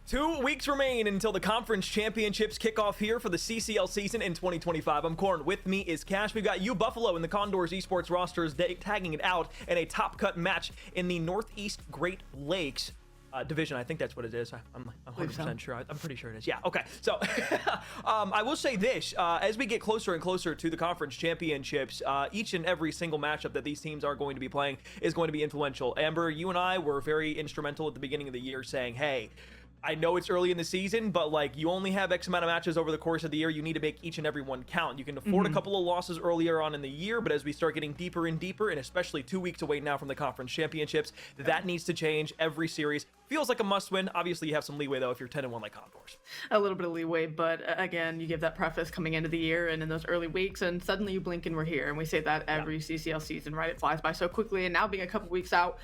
2 weeks remain until the conference championships kick off here for the CCL season in 2025. I'm Corn. With me is Cash. We've got UBuffalo and the Condors Esports rosters tagging it out in a top cut match in the Northeast Great Lakes division. I think that's what it is. I'm 100% sure. I'm pretty sure it is. Yeah. Okay. So I will say this, as we get closer and closer to the conference championships, each and every single matchup that these teams are going to be playing is going to be influential. Amber, you and I were very instrumental at the beginning of the year saying, hey, I know it's early in the season, but like you only have X amount of matches over the course of the year. You need to make each and every one count. You can afford a couple of losses earlier on in the year, but as we start getting deeper and deeper, and especially 2 weeks away now from the conference championships, that needs to change. Every series feels like a must win. Obviously, you have some leeway though if you're 10-1 like Condors. A little bit of leeway, but again, you give that preface coming into the year and in those early weeks, and suddenly you blink and we're here. And we say that every CCL season, right? It flies by so quickly, and now being a couple weeks out,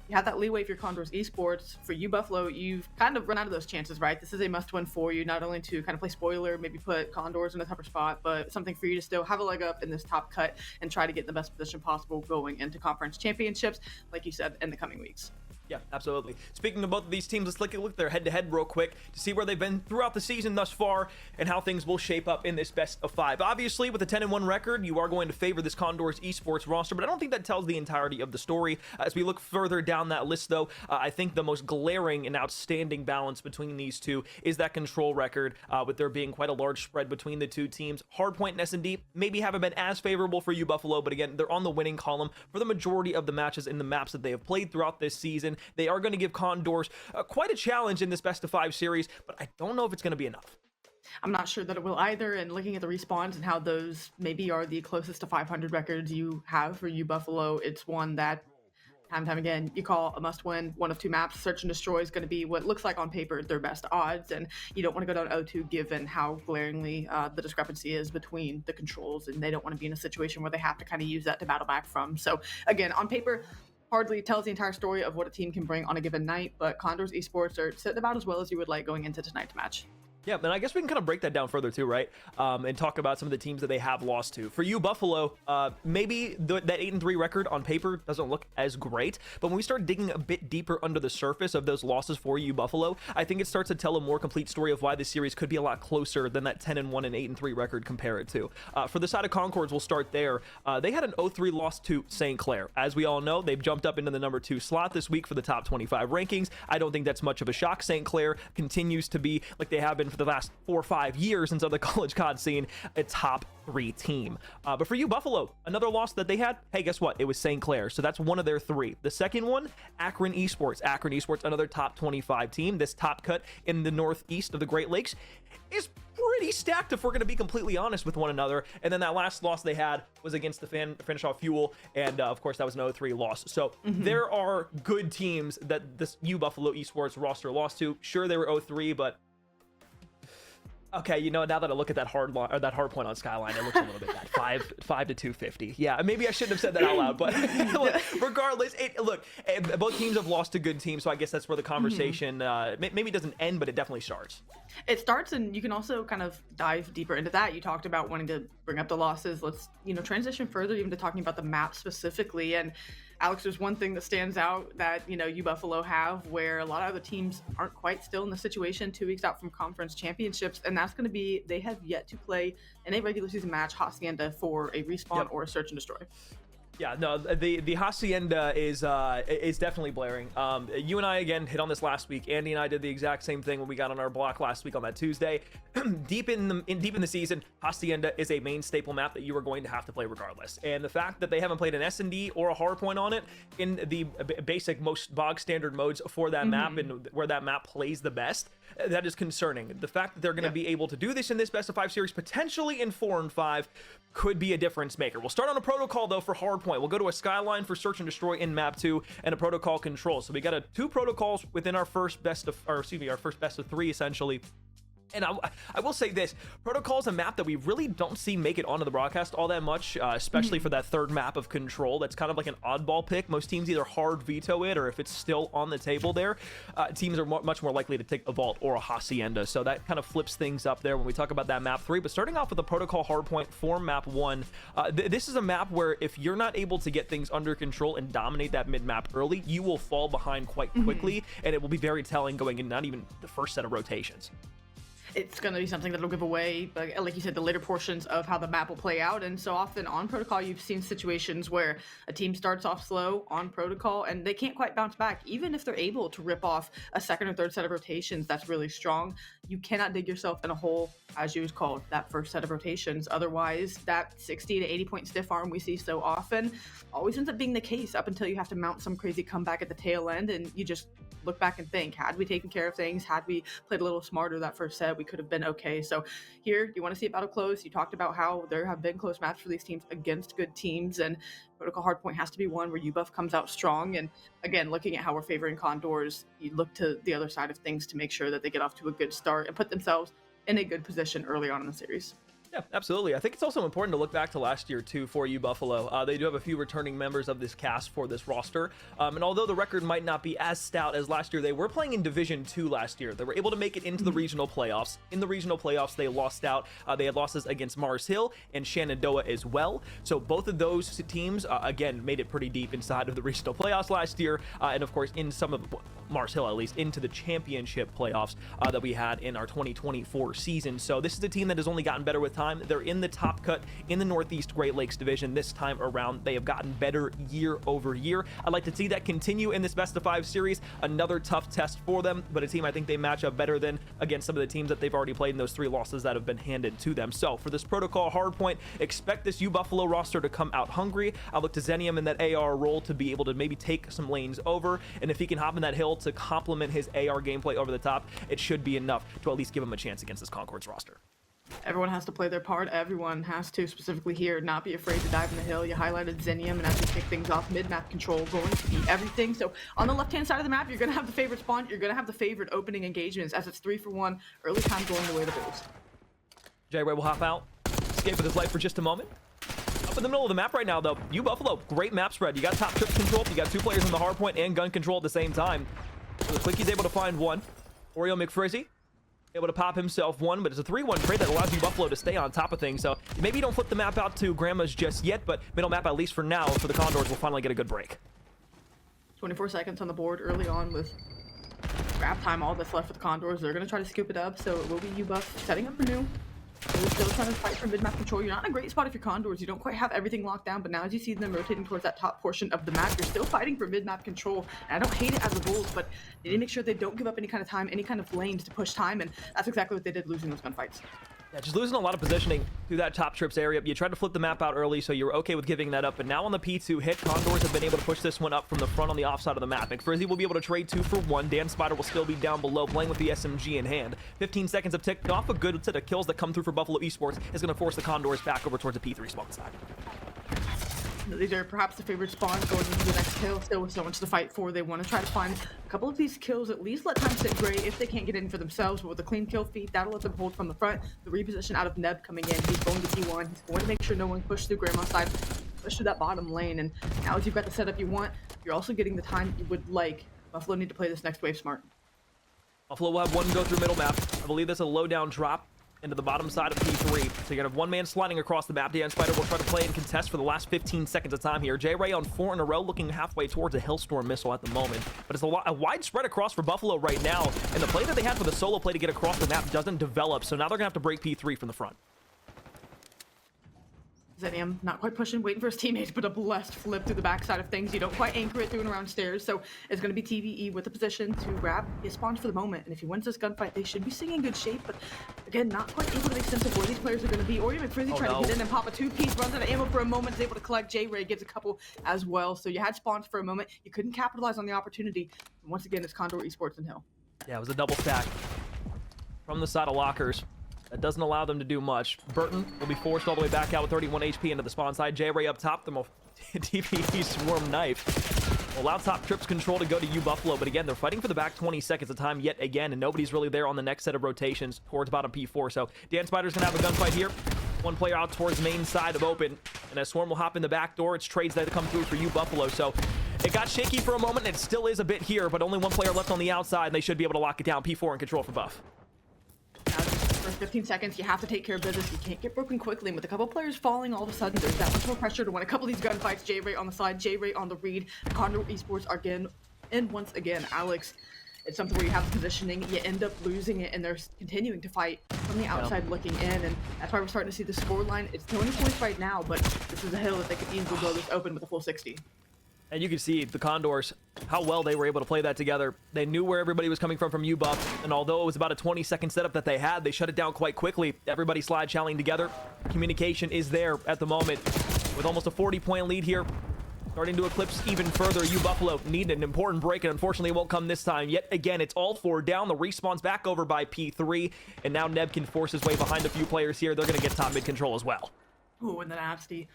you have that leeway if you're Condors Esports. For UBuffalo, you've kind of run out of those chances, right? This is a must-win for you, not only to kind of play spoiler, maybe put Condors in a tougher spot, but something for you to still have a leg up in this top cut and try to get in the best position possible going into conference championships, like you said, in the coming weeks. Yeah, absolutely. Speaking of both of these teams, let's look at their head-to-head real quick to see where they've been throughout the season thus far and how things will shape up in this best of 5. Obviously, with a 10-1 record, you are going to favor this Condors Esports roster, but I don't think that tells the entirety of the story. As we look further down that list, though, I think the most glaring and outstanding balance between these two is that control record, with there being quite a large spread between the two teams. Hardpoint and S&D maybe haven't been as favorable for UBuffalo, but again, they're on the winning column for the majority of the matches in the maps that they have played throughout this season. They are going to give Condors quite a challenge in this best of 5 series, but I don't know if it's going to be enough. I'm not sure that it will either, and looking at the respawns and how those maybe are the closest to 500 records you have for UBuffalo, it's one that time and time again you call a must-win. One of 2 maps, Search and Destroy, is going to be what looks like on paper their best odds, and you don't want to go down 0-2 given how glaringly the discrepancy is between the controls, and they don't want to be in a situation where they have to kind of use that to battle back from. So again, on paper, hardly tells the entire story of what a team can bring on a given night, but Condors Esports are sitting about as well as you would like going into tonight's match. Yeah, and I guess we can kind of break that down further too, right? And talk about some of the teams that they have lost to. For UBuffalo, maybe that 8-3 record on paper doesn't look as great, but when we start digging a bit deeper under the surface of those losses for UBuffalo, I think it starts to tell a more complete story of why this series could be a lot closer than that 10-1 and 8-3 record compare it to. For the side of Concords, we'll start there. They had an 0-3 loss to St. Clair. As we all know, they've jumped up into the number 2 slot this week for the top 25 rankings. I don't think that's much of a shock. St. Clair continues to be, like they have been for the last 4 or 5 years inside the college COD scene, a top 3 team. But for UBuffalo, another loss that they had, hey, guess what? It was St. Clair. So that's one of their 3. The second one, Akron Esports. Akron Esports, another top 25 team. This top cut in the northeast of the Great Lakes is pretty stacked if we're going to be completely honest with one another. And then that last loss they had was against the Finish Off Fuel, and of course that was an 0-3 loss. So there are good teams that this UBuffalo Esports roster lost to. Sure, they were 0-3, but okay, you know, now that I look at that hard point on Skyline, it looks a little bit bad. 5 to 250. Yeah, maybe I shouldn't have said that out loud, but regardless, look, both teams have lost to good teams, so I guess that's where the conversation maybe doesn't end, but it definitely starts. It starts, and you can also kind of dive deeper into that. You talked about wanting to bring up the losses. Let's, transition further even to talking about the map specifically. And Alex, there's one thing that stands out that, UBuffalo have where a lot of other teams aren't quite still in the situation 2 weeks out from conference championships, and that's going to be they have yet to play in a regular season match Hacienda for a respawn or a search and destroy. Yeah, no, the Hacienda is definitely blaring. You and I, again, hit on this last week. Andy and I did the exact same thing when we got on our block last week on that Tuesday. Deep in the season, Hacienda is a main staple map that you are going to have to play regardless. And the fact that they haven't played an S&D or a hardpoint on it in the basic, most bog standard modes for that map and where that map plays the best, that is concerning. The fact that they're going to be able to do this in this best of 5 series, potentially in 4 and 5, could be a difference maker. We'll start on a protocol though for hardpoint. We'll go to a skyline for search and destroy in map 2 and a protocol control. So we got 2 protocols within our first best of 3 essentially. And I will say this, Protocol is a map that we really don't see make it onto the broadcast all that much, especially for that third map of Control. That's kind of like an oddball pick. Most teams either hard veto it, or if it's still on the table there, teams are much more likely to take a Vault or a Hacienda. So that kind of flips things up there when we talk about that map 3. But starting off with the Protocol hardpoint for map 1, this is a map where if you're not able to get things under control and dominate that mid-map early, you will fall behind quite quickly, and it will be very telling going in not even the first set of rotations. It's going to be something that'll give away, like you said, the later portions of how the map will play out. And so often on Protocol, you've seen situations where a team starts off slow on Protocol and they can't quite bounce back. Even if they're able to rip off a second or third set of rotations that's really strong, you cannot dig yourself in a hole, as you would call it, that first set of rotations. Otherwise, that 60 to 80 point stiff arm we see so often always ends up being the case up until you have to mount some crazy comeback at the tail end, and you just look back and think, had we taken care of things, had we played a little smarter that first set, we could have been okay. So here, you want to see it battle close. You talked about how there have been close matches for these teams against good teams, and Protocol hardpoint has to be one where UBuff comes out strong. And again, looking at how we're favoring Condors, you look to the other side of things to make sure that they get off to a good start and put themselves in a good position early on in the series. Yeah, absolutely. I think it's also important to look back to last year, too, for UBuffalo. They do have a few returning members of this cast for this roster. And although the record might not be as stout as last year, they were playing in Division 2 last year. They were able to make it into the regional playoffs. In the regional playoffs, they lost out. They had losses against Mars Hill and Shenandoah as well. So both of those teams, again, made it pretty deep inside of the regional playoffs last year. And, of course, in some of Mars Hill, at least, into the championship playoffs that we had in our 2024 season. So this is a team that has only gotten better with time. They're in the top cut in the Northeast Great Lakes division this time around. They have gotten better year over year. I'd like to see that continue in this best of 5 series. Another tough test for them, but a team I think they match up better than against some of the teams that they've already played in those 3 losses that have been handed to them. So for this Protocol hardpoint, expect this UBuffalo roster to come out hungry. I look to Zenium in that AR role to be able to maybe take some lanes over, and if he can hop in that hill to complement his AR gameplay over the top, it should be enough to at least give him a chance against this Concords roster. Everyone has to play their part. Everyone has to, specifically here, not be afraid to dive in the hill. You highlighted Zenium, and as we kick things off, mid-map control going to be everything. So on the left-hand side of the map, you're going to have the favorite spawn. You're going to have the favorite opening engagements, as it's 3 for 1. Early time going the way of the Bulls. J-Ray will hop out, escape with his life for just a moment. Up in the middle of the map right now, though, UBuffalo, great map spread. You got top trip control. You got 2 players in the hardpoint and gun control at the same time. So the Quickie's able to find one. Oreo McFrizzy able to pop himself one, but it's a 3-1 trade that allows UBuffalo to stay on top of things. So maybe you don't flip the map out to Grandma's just yet, but middle map, at least for now, for the Condors, will finally get a good break. 24 seconds on the board early on with grab time, all that's left for the Condors. They're going to try to scoop it up, so it will be UBuff setting up for new. They're still trying to fight for mid-map control. You're not in a great spot if you're Condors. You don't quite have everything locked down, but now as you see them rotating towards that top portion of the map, you're still fighting for mid-map control. And I don't hate it as the Bulls, but they need to make sure they don't give up any kind of time, any kind of lanes to push time, and that's exactly what they did losing those gunfights. Yeah, just losing a lot of positioning through that top trips area. You tried to flip the map out early, so you were okay with giving that up. But now on the P2 hit, Condors have been able to push this one up from the front on the offside of the map. McFrizzy will be able to trade 2 for 1. Dan Spider will still be down below, playing with the SMG in hand. 15 seconds have ticked off. A good set of kills that come through for Buffalo Esports is going to force the Condors back over towards the P3 spawn side. These are perhaps the favorite spawns going into the next kill. Still with so much to fight for, they want to try to find a couple of these kills, at least let time sit gray if they can't get in for themselves. But with a clean kill feed, that'll let them hold from the front. The reposition out of Neb coming in, he's going to T1. He's going to make sure no one pushes through Grandma's side, push through that bottom lane. And now as you've got the setup you want, you're also getting the time you would like. Buffalo need to play this next wave smart. Buffalo will have one go through middle map. I believe that's a low down drop into the bottom side of P3. So you're gonna have one man sliding across the map. Dan Spider will try to play and contest for the last 15 seconds of time here. J-Ray on 4 in a row, looking halfway towards a Hellstorm missile at the moment. But it's a wide spread across for Buffalo right now. And the play that they had for the solo play to get across the map doesn't develop. So now they're gonna have to break P3 from the front. Zenium not quite pushing, waiting for his teammates, but a blessed flip through the backside of things. You don't quite anchor it through and around stairs, so it's going to be TVE with the position to grab his spawn for the moment. And if he wins this gunfight, they should be sitting in good shape, but again, not quite able to make sense of where these players are going to be. Oreo McFrizzy trying to get in and pop a 2-piece, runs out of ammo for a moment, is able to collect. J-Ray gets a couple as well. So you had spawns for a moment. You couldn't capitalize on the opportunity. And once again, it's Condor Esports and Hill. Yeah, it was a double stack from the side of lockers. That doesn't allow them to do much. Burton will be forced all the way back out with 31 HP into the spawn side. J-Ray up top, the TPE Swarm Knife. Allow top trips control to go to UBuffalo, but again, they're fighting for the back 20 seconds of time yet again, and nobody's really there on the next set of rotations towards bottom P4. So Dan Spider's gonna have a gunfight here. One player out towards main side of open, and as Swarm will hop in the back door, it's trades that come through for UBuffalo. So it got shaky for a moment, and it still is a bit here, but only one player left on the outside, and they should be able to lock it down. P4 in control for Buff. Now, just the first 15 seconds, you have to take care of business. You can't get broken quickly. And with a couple players falling, all of a sudden, there's that much more pressure to win a couple of these gunfights. J-Ray on the side, J-Ray on the read. Condor Esports are again, and once again, Alex, it's something where you have the positioning, you end up losing it, and they're continuing to fight from the outside looking in, and that's why we're starting to see the score line. It's 20 points right now, but this is a hill that they could easily blow this open with a full 60. And you can see the Condors, how well they were able to play that together. They knew where everybody was coming from UBuff, and although it was about a 20-second setup that they had, they shut it down quite quickly. Everybody slide challing together. Communication is there at the moment. With almost a 40-point lead here, starting to eclipse even further. UBuffalo need an important break, and unfortunately it won't come this time. Yet again, it's all 4 down. The respawn's back over by P3, and now Neb can force his way behind a few players here. They're going to get top mid control as well. Ooh, and the nasty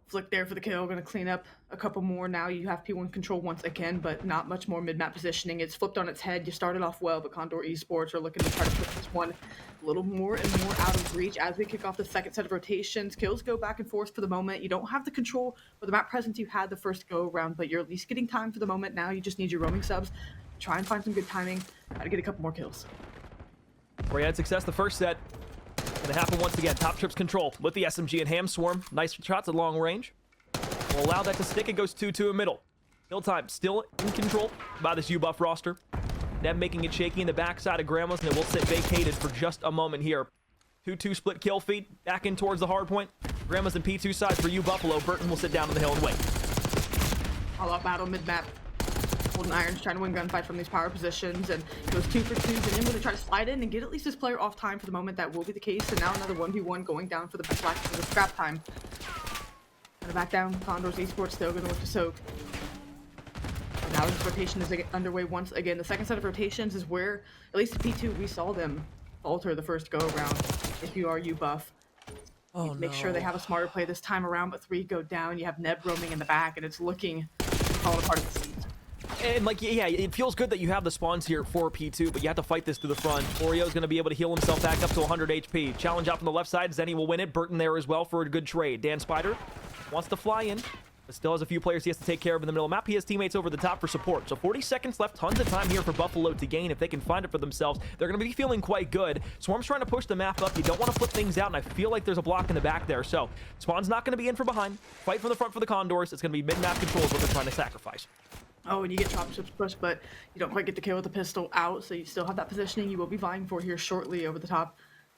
flick there for the kill. Going to clean up a couple more. Now you have P1 control once again, but not much more mid-map positioning. It's flipped on its head. You started off well, but Condor Esports are looking to try to put this one a little more and more out of reach as we kick off the second set of rotations. Kills go back and forth for the moment. You don't have the control or the map presence you had the first go around, but you're at least getting time for the moment. Now you just need your roaming subs. Try and find some good timing. Got to get a couple more kills. Where he had success the first set. Gonna happen once again. Top trips control with the SMG and Ham Swarm. Nice shots at long range. Will allow that to stick. It goes 2-2 in middle. Still time. Still in control by this UBuff roster. Neb making it shaky in the backside of Grandma's, and it will sit vacated for just a moment here. 2-2 split kill feed. Back in towards the hard point. Grandma's in P2 side for UBuffalo. Burton will sit down on the hill and wait. All-out battle mid-map. Golden Iron's trying to win gunfight from these power positions, and goes 2 for 2, and then going to try to slide in and get at least this player off time for the moment. That will be the case, and now another 1v1 going down for the scrap time. Gonna back down. Condors Esports still going to look to soak. And now this rotation is underway once again. The second set of rotations is where, at least the P2, we saw them falter the first go-around. If you are UBuff, make sure they have a smarter play this time around, but 3 go down. You have Neb roaming in the back, and it's looking to fall apart at the seams. And like, yeah, it feels good that you have the spawns here for P2, but you have to fight this to the front. Oreo's going to be able to heal himself back up to 100 HP. Challenge out from the left side. Zenny will win it. Burton there as well for a good trade. Dan Spider wants to fly in, but still has a few players he has to take care of in the middle of the map. He has teammates over the top for support. So 40 seconds left. Tons of time here for Buffalo to gain. If they can find it for themselves, they're going to be feeling quite good. Swarm's trying to push the map up. You don't want to flip things out, and I feel like there's a block in the back there. So Spawn's not going to be in from behind. Fight from the front for the Condors. It's going to be mid-map control is what they're trying to sacrifice. Oh, and you get chop chips push, but you don't quite get the kill with the pistol out, so you still have that positioning you will be vying for here shortly over the top.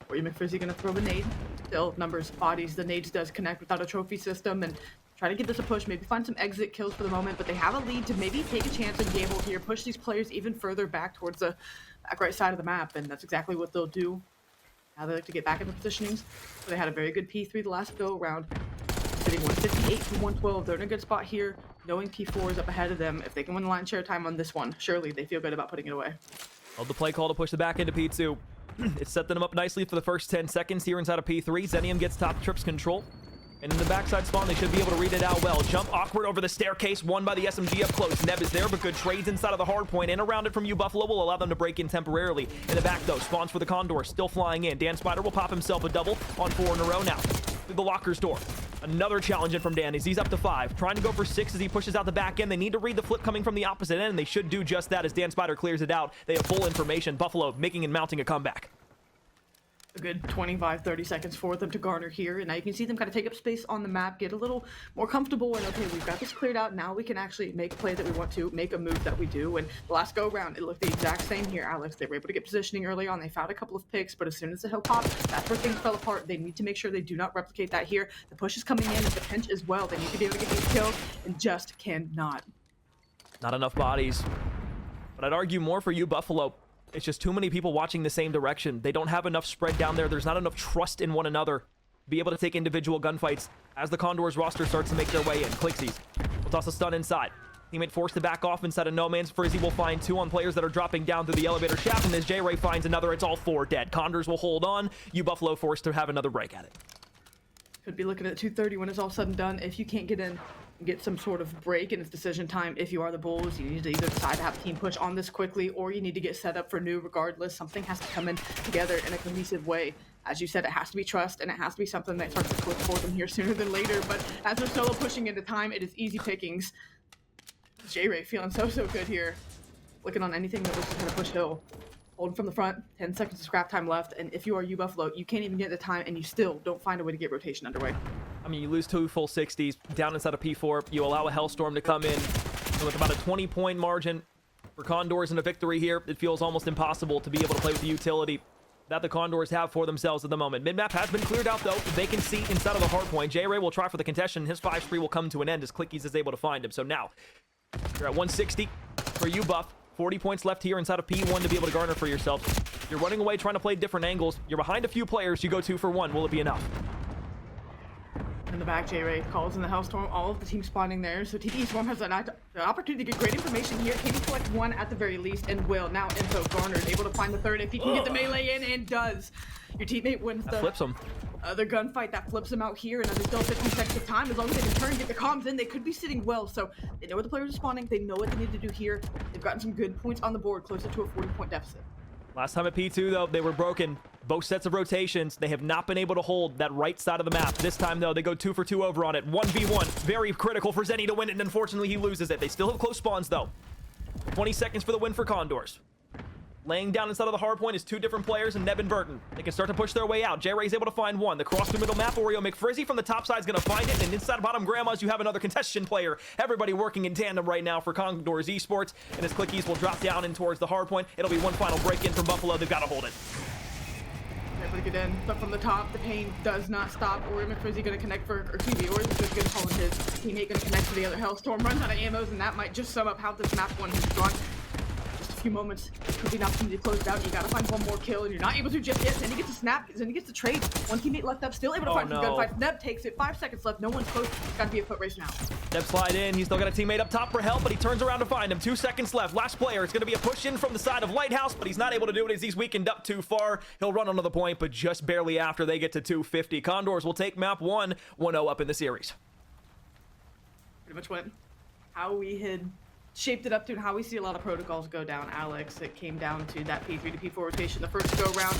Or you McFrizzy gonna throw a nade. Still, numbers, bodies, the nades does connect without a trophy system, and try to give this a push, maybe find some exit kills for the moment, but they have a lead to maybe take a chance and gamble here, push these players even further back towards the back right side of the map, and that's exactly what they'll do. Now they like to get back in the positionings. So they had a very good P3 the last go around. Sitting 158 to 112. They're in a good spot here, knowing P4 is up ahead of them. If they can win the line share time on this one, surely they feel good about putting it away. Love the play call to push the back into P2. It's set them up nicely for the first 10 seconds here inside of P3. Zenium gets top trips control. And in the backside spawn, they should be able to read it out well. Jump awkward over the staircase, won by the SMG up close. Neb is there, but good trades inside of the hard point. And around it from UBuffalo will allow them to break in temporarily. In the back, though, spawns for the Condors, still flying in. Dan Spider will pop himself a double on 4 in a row now. Through the locker's door. Another challenge in from Dan as he's up to 5. Trying to go for 6 as he pushes out the back end. They need to read the flip coming from the opposite end, and they should do just that as Dan Spider clears it out. They have full information. Buffalo making and mounting a comeback. A good 25-30 seconds for them to garner here, and now you can see them kind of take up space on the map, get a little more comfortable, and okay, we've got this cleared out. Now we can actually make a play that we want to, make a move that we do. And the last go around, it looked the exact same here, Alex. They were able to get positioning early on. They found a couple of picks, but as soon as the hill popped, that's where things fell apart. They need to make sure they do not replicate that here. The push is coming in at the pinch as well. They need to be able to get these kills, and just cannot. Not enough bodies, but I'd argue more for UBuffalo. It's just too many people watching the same direction. They don't have enough spread down there. There's not enough trust in one another to be able to take individual gunfights as the Condors roster starts to make their way in. Clixies will toss a stun inside. Teammate forced to back off inside of No Man's. Frizzy will find 2 on players that are dropping down through the elevator shaft, and as J-Ray finds another, it's all 4 dead. Condors will hold on. UBuffalo forced to have another break at it. Could be looking at 2:30 when it's all said and done. If you can't get in and get some sort of break and it's decision time, if you are the Bulls, you need to either decide to have a team push on this quickly, or you need to get set up for new regardless. Something has to come in together in a cohesive way. As you said, it has to be trust, and it has to be something that starts to click for them here sooner than later. But as they're solo pushing into time, it is easy pickings. J-Ray feeling so good here. Looking on anything that looks to kind of push hill. Holding from the front, 10 seconds of scrap time left, and if you are UBuffalo, you can't even get the time, and you still don't find a way to get rotation underway. I mean, you lose 2 full 60s down inside of P4. You allow a Hellstorm to come in, and with about a 20-point margin for Condors and a victory here, it feels almost impossible to be able to play with the utility that the Condors have for themselves at the moment. Mid-map has been cleared out, though. Vacant seat inside of the hard point. J-Ray will try for the contestation. His 5-3 will come to an end as Clickies is able to find him. So now, you're at 160 for UBuff. 40 points left here inside of P1 to be able to garner for yourself. You're running away, trying to play different angles. You're behind a few players. You go 2 for 1. Will it be enough? In the back, J-Ray calls in the Hellstorm. All of the team spawning there. So TD Swarm has an opportunity to get great information here. Can he collect 1 at the very least? And will. Now info garnered. Able to find the 3rd if he can get the melee in, and does. Your teammate wins the flips him. Other gunfight that flips him out here, and then there's still 15 seconds of time. As long as they can turn and get the comms in, they could be sitting well. So they know where the players are spawning. They know what they need to do here. They've gotten some good points on the board, closer to a 40-point deficit. Last time at P2, though, they were broken. Both sets of rotations. They have not been able to hold that right side of the map. This time, though, they go 2 for 2 over on it. 1v1. Very critical for Zenny to win it, and unfortunately, he loses it. They still have close spawns, though. 20 seconds for the win for Condors. Laying down inside of the hard point is 2 different players and Neb and Burton. They can start to push their way out. J-Ray's able to find 1. The cross through middle map, Oreo McFrizzy from the top side is going to find it. And inside bottom Grandma's, you have another contestation player. Everybody working in tandem right now for Condors Esports. And his Clickies will drop down in towards the hard point. It'll be one final break in from Buffalo. They've got to hold it. Everybody get in, but from the top, the pain does not stop. Oreo McFrizzy going to connect for, or excuse me, Oreo McFrizzy going to hold his teammate going to connect to the other Hellstorm. Runs out of ammos, and that might just sum up how this map 1 has gone. Few moments, could be an opportunity to close it out. You gotta find 1 more kill, and you're not able to just yet. Then he gets a snap, then he gets the trade. 1 teammate left up, still able to find some gunfights. Neb takes it, 5 seconds left, no one's close. It's gotta be a foot race now. Neb slide in, he's still got a teammate up top for help, but he turns around to find him. 2 seconds left, last player. It's gonna be a push in from the side of Lighthouse, but he's not able to do it as he's weakened up too far. He'll run onto the point, but just barely after they get to 250. Condors will take map 1, 1-0 up in the series. Pretty much went how we had shaped it up to and how we see a lot of protocols go down, Alex. It came down to that P3 to P4 rotation the first go round.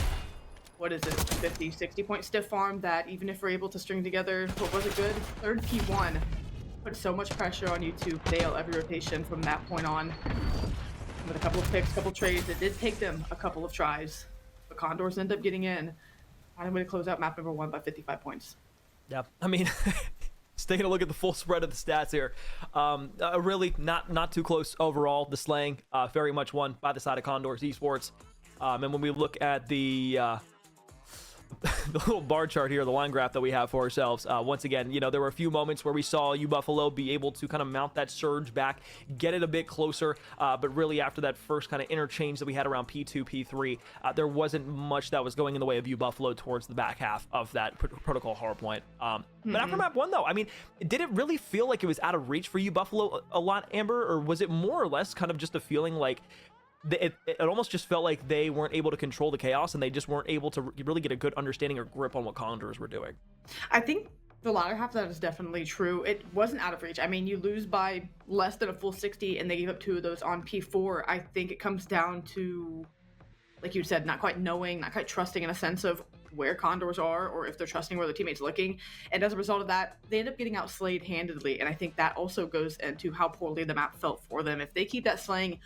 What is it, 50, 60 point stiff farm that even if we're able to string together what was a good 3rd P1, put so much pressure on you to fail every rotation from that point on. With a couple of picks, couple trades, it did take them a couple of tries, but Condors end up getting in. Finding a way to close out map number 1 by 55 points. Yeah, I mean, just taking a look at the full spread of the stats here. Really not too close overall. The slaying very much won by the side of Condors Esports. And when we look at the the little bar chart here, the line graph that we have for ourselves, once again, you know, there were a few moments where we saw UBuffalo be able to kind of mount that surge back, get it a bit closer, but really after that first kind of interchange that we had around P2, P3, there wasn't much that was going in the way of UBuffalo towards the back half of that protocol hardpoint. But after map 1, though, I mean, did it really feel like it was out of reach for UBuffalo a lot, Amber, or was it more or less kind of just a feeling like it almost just felt like they weren't able to control the chaos and they just weren't able to really get a good understanding or grip on what Condors were doing? I think the latter half of that is definitely true. It wasn't out of reach. I mean, you lose by less than a full 60 and they gave up 2 of those on P4. I think it comes down to, like you said, not quite knowing, not quite trusting in a sense of where Condors are or if they're trusting where their teammates looking. And as a result of that, they end up getting outslayed handedly. And I think that also goes into how poorly the map felt for them. If they keep that slaying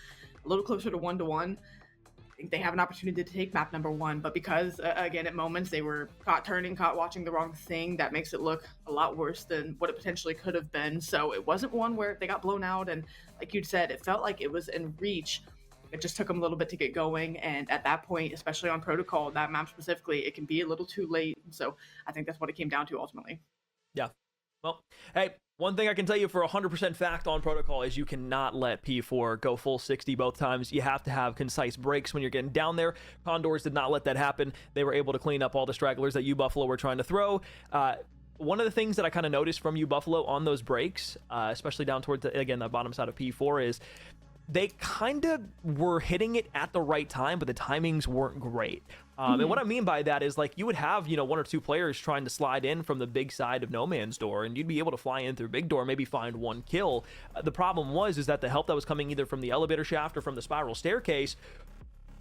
a little closer to 1-1, I think they have an opportunity to take map number 1, but because again at moments they were caught turning, caught watching the wrong thing, that makes it look a lot worse than what it potentially could have been. So it wasn't one where they got blown out, and like you'd said, it felt like it was in reach. It just took them a little bit to get going, and at that point, especially on protocol, that map specifically, it can be a little too late. So I think that's what it came down to ultimately. Yeah. Well, hey, one thing I can tell you for 100% fact on protocol is you cannot let P4 go full 60 both times. You have to have concise breaks when you're getting down there. Condors did not let that happen. They were able to clean up all the stragglers that UBuffalo were trying to throw. One of the things that I kind of noticed from UBuffalo on those breaks, especially down towards, again, the bottom side of P4, is they kind of were hitting it at the right time, but the timings weren't great. And what I mean by that is, like, you would have, you know, one or two players trying to slide in from the big side of no man's door, and you'd be able to fly in through big door, maybe find one kill. The problem is that the help that was coming either from the elevator shaft or from the spiral staircase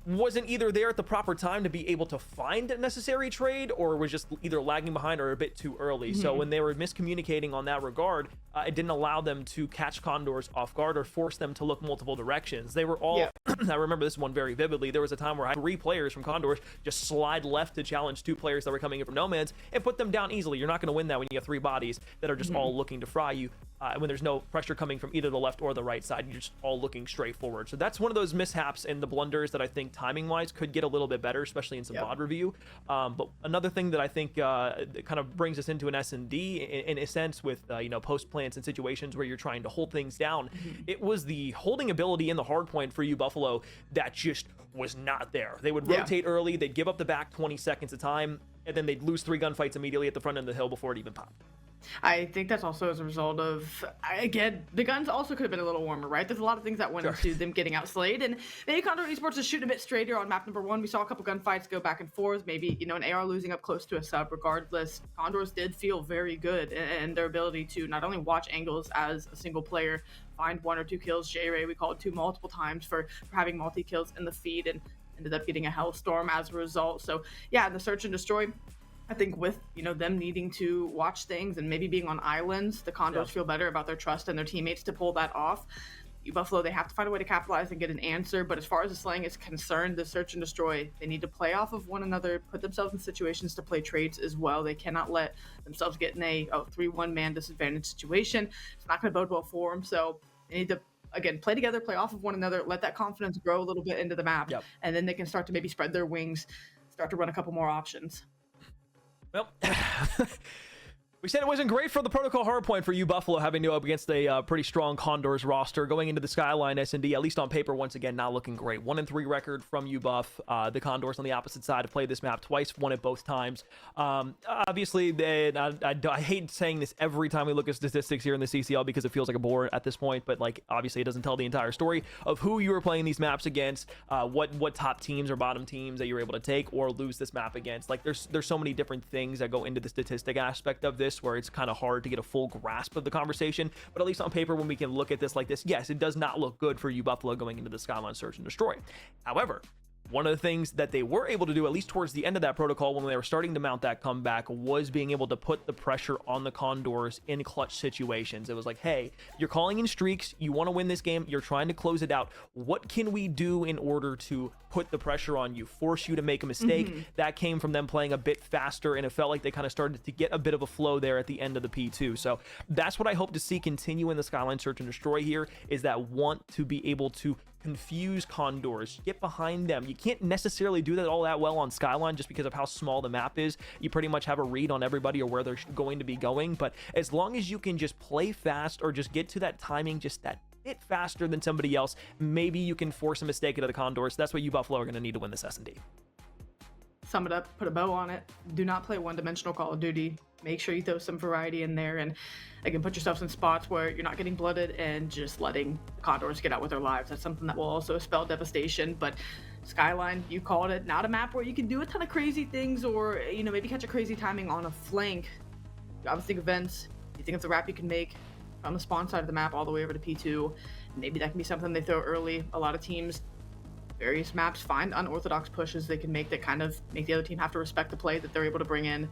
wasn't either there at the proper time to be able to find a necessary trade, or was just either lagging behind or a bit too early. So when they were miscommunicating on that regard, it didn't allow them to catch Condors off guard or force them to look multiple directions. They were all, I remember this one very vividly. There was a time where I had 3 players from Condors just slide left to challenge 2 players that were coming in from no man's and put them down easily. You're not going to win that when you have 3 bodies that are just all looking to fry you. When there's no pressure coming from either the left or the right side, you're just all looking straight forward. So that's one of those mishaps and the blunders that I think timing-wise could get a little bit better, especially in some VOD review. But another thing that I think kind of brings us into an S&D in a sense with, you know, post plants and situations where you're trying to hold things down, it was the holding ability in the hard point for UBuffalo that just was not there. They would rotate early, they'd give up the back 20 seconds of time, and then they'd lose 3 gunfights immediately at the front end of the hill before it even popped. I think that's also as a result of, again, the guns also could have been a little warmer, right? There's a lot of things that went into them getting outslayed, and maybe Condor Esports is shooting a bit straighter on map number 1. We saw a couple gunfights go back and forth, maybe, you know, an AR losing up close to a sub. Regardless, Condors did feel very good in their ability to not only watch angles as a single player, find 1 or 2 kills. J-Ray, we called 2 multiple times for having multi-kills in the feed, and ended up getting a Hellstorm as a result. So, yeah, the search and destroy, I think with, you know, them needing to watch things and maybe being on islands, the Condors feel better about their trust and their teammates to pull that off. UBuffalo, they have to find a way to capitalize and get an answer, but as far as the slaying is concerned, the search and destroy, they need to play off of one another, put themselves in situations to play trades as well. They cannot let themselves get in a 3-1 man disadvantage situation. It's not going to bode well for them, so they need to, again, play together, play off of one another, let that confidence grow a little bit into the map, and then they can start to maybe spread their wings, start to run a couple more options. Well, we said it wasn't great for the protocol hardpoint for UBuffalo having to go up against a pretty strong Condors roster going into the Skyline S&D, at least on paper, once again, not looking great. 1-3 record from UBuff. The Condors on the opposite side have played this map twice, won it both times. Obviously, I hate saying this every time we look at statistics here in the CCL because it feels like a bore at this point, but like obviously it doesn't tell the entire story of who you were playing these maps against, what top teams or bottom teams that you're able to take or lose this map against. Like there's so many different things that go into the statistic aspect of this where it's kind of hard to get a full grasp of the conversation, but at least on paper when we can look at this like this, yes, it does not look good for UBuffalo going into the Skyline Search and Destroy. However, one of the things that they were able to do, at least towards the end of that protocol, when they were starting to mount that comeback, was being able to put the pressure on the Condors in clutch situations. It was like, hey, you're calling in streaks, you want to win this game, you're trying to close it out. What can we do in order to put the pressure on you, force you to make a mistake? That came from them playing a bit faster, and it felt like they kind of started to get a bit of a flow there at the end of the P2. So that's what I hope to see continue in the Skyline Search and Destroy here, is that want to be able to confuse Condors, get behind them. You can't necessarily do that all that well on Skyline just because of how small the map is. You pretty much have a read on everybody or where they're going to be going, but as long as you can just play fast or just get to that timing just that bit faster than somebody else, maybe you can force a mistake into the Condors. That's what UBuffalo are going to need to win this S&D. Sum it up, put a bow on it. Do not play one-dimensional Call of Duty. Make sure you throw some variety in there, and again, put yourselves in spots where you're not getting blooded and just letting the Condors get out with their lives. That's something that will also spell devastation. But Skyline, you called it, not a map where you can do a ton of crazy things or, you know, maybe catch a crazy timing on a flank. You obviously think of vents. You think of the wrap you can make on the spawn side of the map all the way over to P2. Maybe that can be something they throw early. A lot of teams, various maps, find unorthodox pushes they can make that kind of make the other team have to respect the play that they're able to bring in.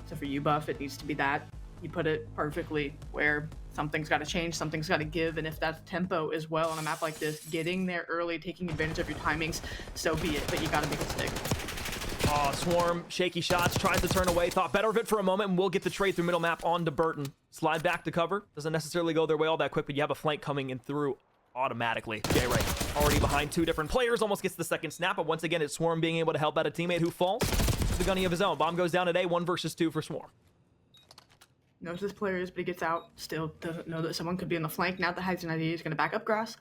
So for UBuff, it needs to be that. You put it perfectly where something's got to change, something's got to give, and if that's tempo as well on a map like this, getting there early, taking advantage of your timings, so be it, but you got to make it stick. Oh, Swarm, shaky shots, tries to turn away, thought better of it for a moment, and we'll get the trade through middle map onto Burton. Slide back to cover, doesn't necessarily go their way all that quick, but you have a flank coming in through automatically. J-Ray already behind 2 different players, almost gets the second snap, but once again, it's Swarm being able to help out a teammate who falls to the gunny of his own. Bomb goes down at A, 1 versus 2 for Swarm. Knows this player is, but he gets out. Still doesn't know that someone could be on the flank. Now that has an idea, he's going to back up grass.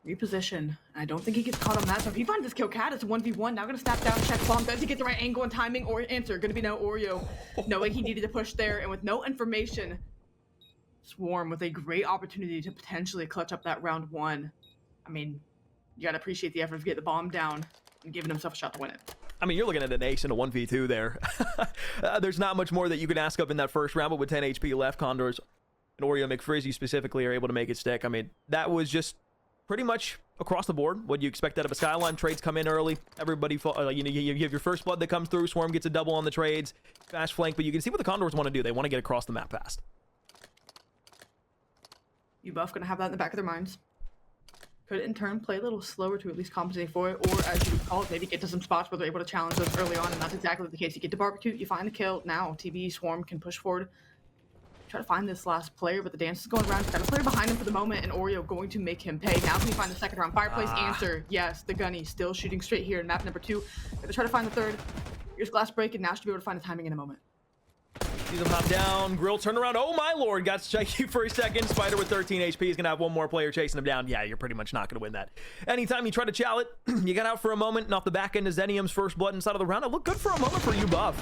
Reposition. I don't think he gets caught on that. So if he finds this kill cat, it's a 1v1. Now going to snap down, check bomb. Does he get the right angle and timing or answer? Going to be no Oreo. Knowing he needed to push there, and with no information, Swarm with a great opportunity to potentially clutch up that round 1. I mean, you gotta appreciate the effort of getting the bomb down and giving himself a shot to win it. I mean, you're looking at an ace and a 1v2 there. There's not much more that you can ask of in that first round, but with 10 HP left, Condors and Oreo McFrizzy specifically are able to make it stick. I mean, that was just pretty much across the board what you expect out of a Skyline. Trades come in early. Everybody, you have your first blood that comes through. Swarm gets a double on the trades. Fast flank, but you can see what the Condors want to do. They want to get across the map fast. UBuff gonna have that in the back of their minds. Could in turn play a little slower to at least compensate for it, or as you would call it, maybe get to some spots where they're able to challenge those early on, and that's exactly the case. You get to barbecue, you find the kill. Now TB Swarm can push forward, try to find this last player, but the dance is going around. Got a player behind him for the moment, and Oreo going to make him pay. Now can you find the second round? Fireplace answer, yes. The gunny still shooting straight here in map number 2. Gonna try to find the third. Here's glass break, and now should be able to find the timing in a moment. Sees him hop down. Grill turn around. Oh my lord. Got shaky for a second. Spider with 13 HP is going to have one more player chasing him down. Yeah, you're pretty much not going to win that. Anytime you try to chow it, you got out for a moment, and off the back end is Zenium's first blood inside of the round. It looked good for a moment for UBuff.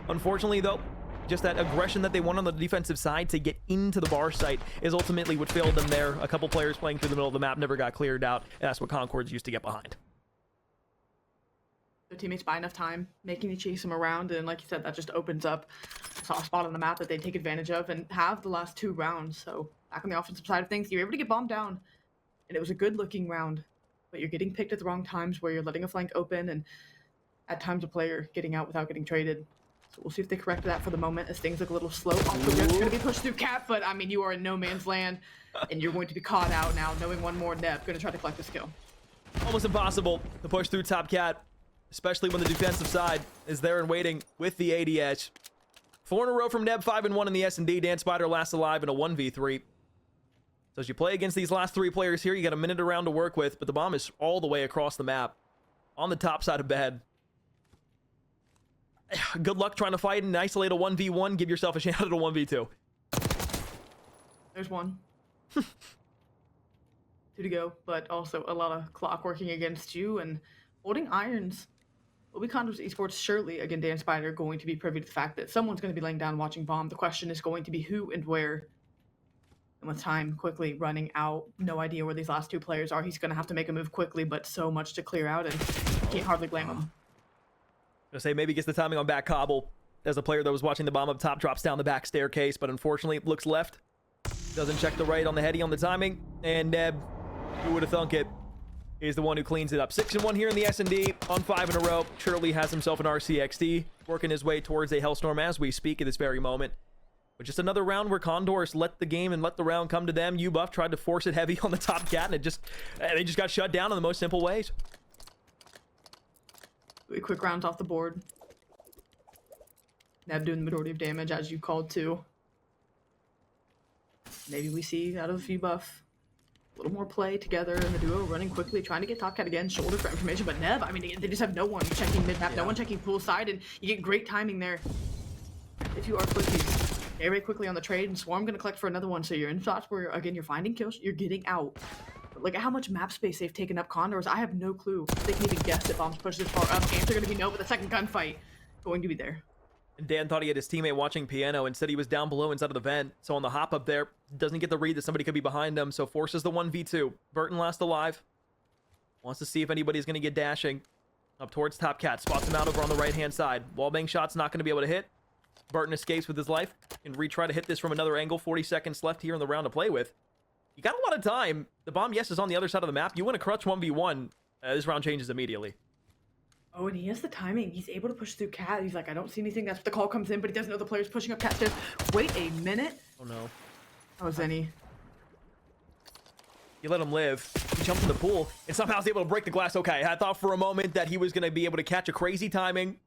Unfortunately, though, just that aggression that they want on the defensive side to get into the bar site is ultimately what failed them there. A couple players playing through the middle of the map never got cleared out, and that's what Concords used to get behind. Their teammates buy enough time, making you chase them around, and like you said, that just opens up a soft spot on the map that they take advantage of and have the last 2 rounds. So back on the offensive side of things, you're able to get bombed down, and it was a good-looking round, but you're getting picked at the wrong times where you're letting a flank open, and at times a player getting out without getting traded. So we'll see if they correct that for the moment as things look a little slow. Also, it's going to be pushed through Cap, but I mean, you are in no man's land, and you're going to be caught out now, knowing one more Neb going to try to collect this kill. Almost impossible to push through Top Cat, especially when the defensive side is there and waiting with the ADS. 4 in a row from Neb, 5-1 in the S&D. Dan Spider last alive in a 1v3. So as you play against these last 3 players here, you got a minute around to work with, but the bomb is all the way across the map on the top side of bed. Good luck trying to fight and isolate a 1v1. Give yourself a chance at a 1v2. There's one. 2 to go, but also a lot of clock working against you and holding irons. Will be Condors Esports surely, again, Dan Spider, going to be privy to the fact that someone's going to be laying down watching bomb. The question is going to be who and where. And with time quickly running out, no idea where these last 2 players are. He's going to have to make a move quickly, but so much to clear out, and you can't hardly blame him. Gonna say maybe gets the timing on back cobble as a player that was watching the bomb up top drops down the back staircase, but unfortunately looks left. Doesn't check the right on the heady on the timing, and Neb, who would have thunk it, is the one who cleans it up. 6-1 here in the S&D on 5 in a row. Surely has himself an RCXD, working his way towards a Hellstorm as we speak at this very moment. But just another round where Condors let the game and let the round come to them. UBuff tried to force it heavy on the Top Cat, and they just got shut down in the most simple ways. Quick rounds off the board. Neb doing the majority of damage, as you called to. Maybe we see out of UBuff a little more play together in the duo, running quickly, trying to get Top Cat again, shoulder for information, but Neb, I mean, they just have no one checking mid-map, no one checking pool side, and you get great timing there. If you are quickies, very quickly on the trade, and Swarm gonna collect for another one, so you're in spots where, again, you're finding kills, you're getting out. But look at how much map space they've taken up Condors. I have no clue. They can even guess that bombs push this far up. Answer gonna be no, but the second gunfight going to be there. And Dan thought he had his teammate watching piano. Instead, he was down below inside of the vent. So on the hop up there, doesn't get the read that somebody could be behind him. So forces the 1v2. Burton last alive. Wants to see if anybody's going to get dashing. Up towards Top Cat. Spots him out over on the right-hand side. Wallbang shot's not going to be able to hit. Burton escapes with his life. And retry to hit this from another angle. 40 seconds left here in the round to play with. You got a lot of time. The bomb, yes, is on the other side of the map. You win a clutch 1v1. This round changes immediately. Oh, and he has the timing. He's able to push through Cat. He's like, I don't see anything. That's what the call comes in, but he doesn't know the player's pushing up Cat stairs. Wait a minute. Oh, no. That was Zenny. You let him live. He jumped in the pool and somehow was able to break the glass. Okay, I thought for a moment that he was going to be able to catch a crazy timing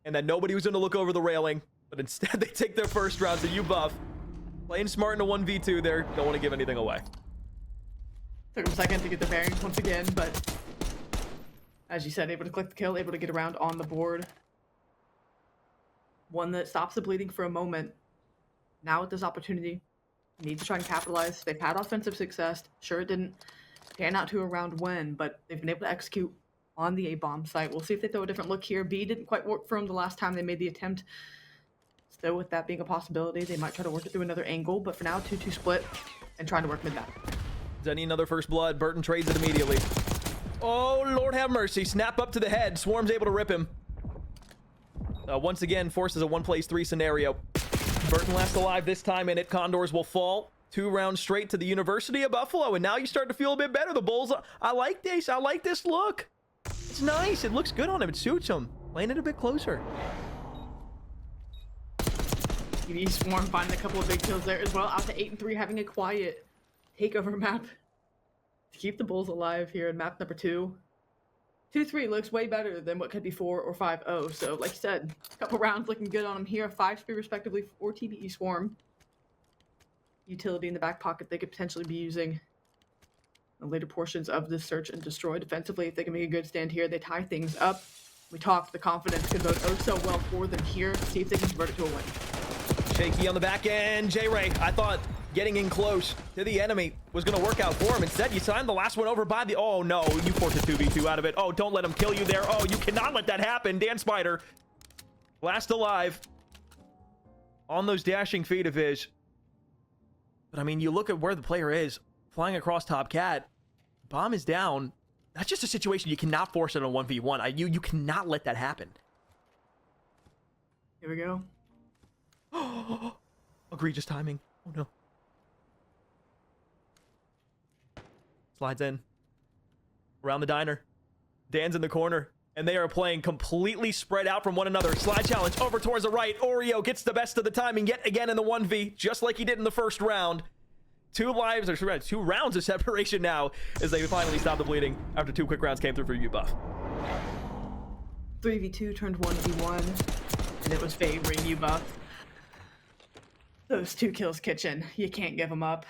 and that nobody was going to look over the railing, but instead they take their first round. So UBuff playing smart in a 1v2 there. Don't want to give anything away. Took him a second to get the bearings once again, but as you said, able to click the kill, able to get around on the board. One that stops the bleeding for a moment. Now with this opportunity, need to try and capitalize. They've had offensive success. Sure, it didn't pan out to a round win, but they've been able to execute on the A-bomb site. We'll see if they throw a different look here. B didn't quite work for them the last time they made the attempt. Still, with that being a possibility, they might try to work it through another angle, but for now, 2-2 split and trying to work mid-back. Zenny another first blood. Burton trades it immediately. Oh, Lord have mercy. Snap up to the head. Swarm's able to rip him. Once again, forces a 1-plays-3 scenario. Burton last alive this time, and Condors will fall 2 rounds straight to the University of Buffalo. And now you start to feel a bit better. The Bulls, I like this. I like this look. It's nice. It looks good on him. It suits him. Playing it a bit closer. Swarm finding a couple of big kills there as well. Out to 8-3, having a quiet takeover map to keep the Bulls alive here in map number 2. 2-3 looks way better than what could be 4 or 5-0. So, like I said, a couple rounds looking good on them here. 5-3 respectively for TBE Swarm. Utility in the back pocket they could potentially be using in the later portions of this search and destroy. Defensively, if they can make a good stand here, they tie things up. We talked, the confidence could vote oh so well for them here. See if they can convert it to a win. Shaky on the back end. J-Ray, I thought getting in close to the enemy was going to work out for him. Instead, you signed the last one over by the... Oh, no. You forced a 2v2 out of it. Oh, don't let him kill you there. Oh, you cannot let that happen. Dan Spider, last alive on those dashing feet of his. But, I mean, you look at where the player is. Flying across top cat. Bomb is down. That's just a situation you cannot force it on 1v1. You cannot let that happen. Here we go. Egregious timing. Oh, no. Slides in. Around the diner. Dan's in the corner. And they are playing completely spread out from one another. Slide challenge over towards the right. Oreo gets the best of the timing yet again in the 1v. Just like he did in the first round. 2 rounds of separation now as they finally stop the bleeding after 2 quick rounds came through for UBuff. 3v2 turned 1v1. And it was favoring UBuff. Those 2 kills, Kitchen. You can't give them up.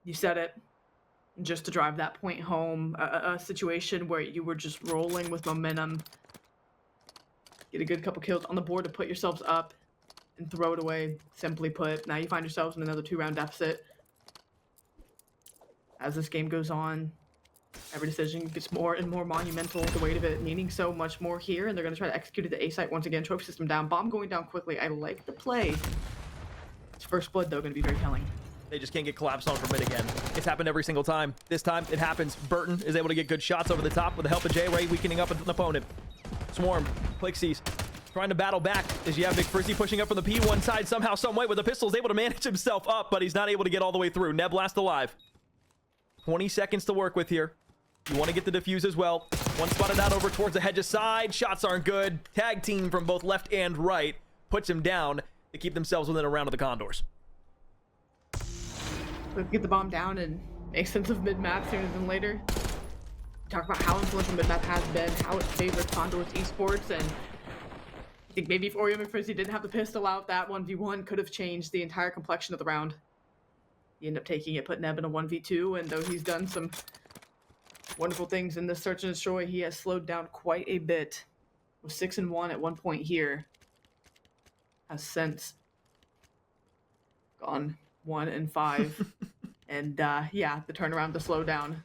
You said it. Just to drive that point home, a situation where you were just rolling with momentum. Get a good couple kills on the board to put yourselves up and throw it away. Simply put, now you find yourselves in another 2-round deficit. As this game goes on, every decision gets more and more monumental. The weight of it meaning so much more here, and they're going to try to execute it to A site once again. Trophy system down, bomb going down quickly. I like the play. It's first blood, though, going to be very telling. They just can't get collapsed on from mid again. It's happened every single time. This time, it happens. Burton is able to get good shots over the top with the help of J-Ray, weakening up an opponent. Swarm, Plixies, trying to battle back as you have Big Frizzy pushing up from the P1 side somehow, some way with the pistols, able to manage himself up, but he's not able to get all the way through. Neb last alive. 20 seconds to work with here. You want to get the defuse as well. One spotted out over towards the hedges side. Shots aren't good. Tag team from both left and right puts him down to keep themselves within a round of the Condors. Let's get the bomb down and make sense of mid-map sooner than later. Talk about how influential mid-map has been, how it favors Condors Esports, and I think maybe if Oreo McFrizzy didn't have the pistol out, that 1v1 could have changed the entire complexion of the round. He ended up taking it, put Neb in a 1v2, and though he's done some wonderful things in this search and destroy, he has slowed down quite a bit. Was 6-1 at one point here. Has since gone 1-5. And yeah, the turnaround, the slowdown,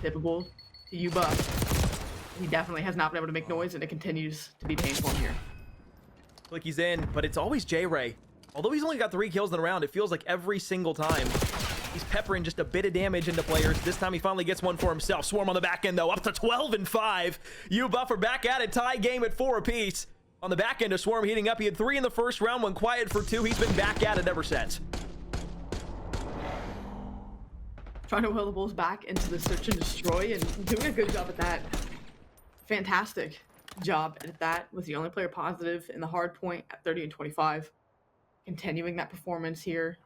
typical to UBuff. He definitely has not been able to make noise, and it continues to be painful here. Like he's in, but it's always J-Ray. Although he's only got 3 kills in the round, it feels like every single time he's peppering just a bit of damage into players. This time he finally gets one for himself. Swarm on the back end, though, up to 12-5. UBuff are back at it, tie game at 4 apiece. On the back end of Swarm heating up. He had 3 in the first round, went quiet for 2. He's been back at it ever since. Trying to will the Bulls back into the search and destroy, and doing a good job at that. Fantastic job at that. Was the only player positive in the hard point at 30-25. Continuing that performance here.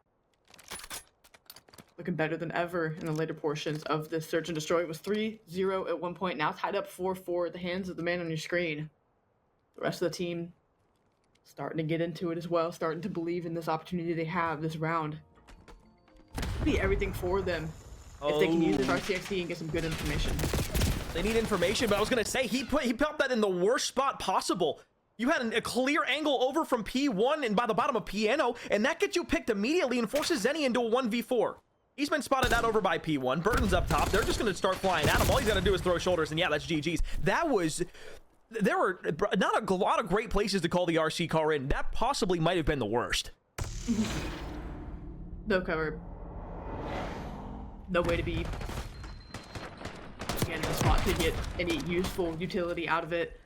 Looking better than ever in the later portions of this search and destroy. It was 3-0 at one point, now tied up 4-4 at the hands of the man on your screen. The rest of the team starting to get into it as well, starting to believe in this opportunity they have this round. Be everything for them if they can use this RCXD and get some good information. They need information, but I was going to say, he put that in the worst spot possible. You had a clear angle over from P1 and by the bottom of Piano, and that gets you picked immediately and forces Zenny into a 1v4. He's been spotted out over by P1. Burton's up top. They're just going to start flying at him. All he's got to do is throw shoulders, and yeah, that's GG's. There were not a lot of great places to call the RC car in. That possibly might have been the worst. No cover. no way to be again in the spot to get any useful utility out of it.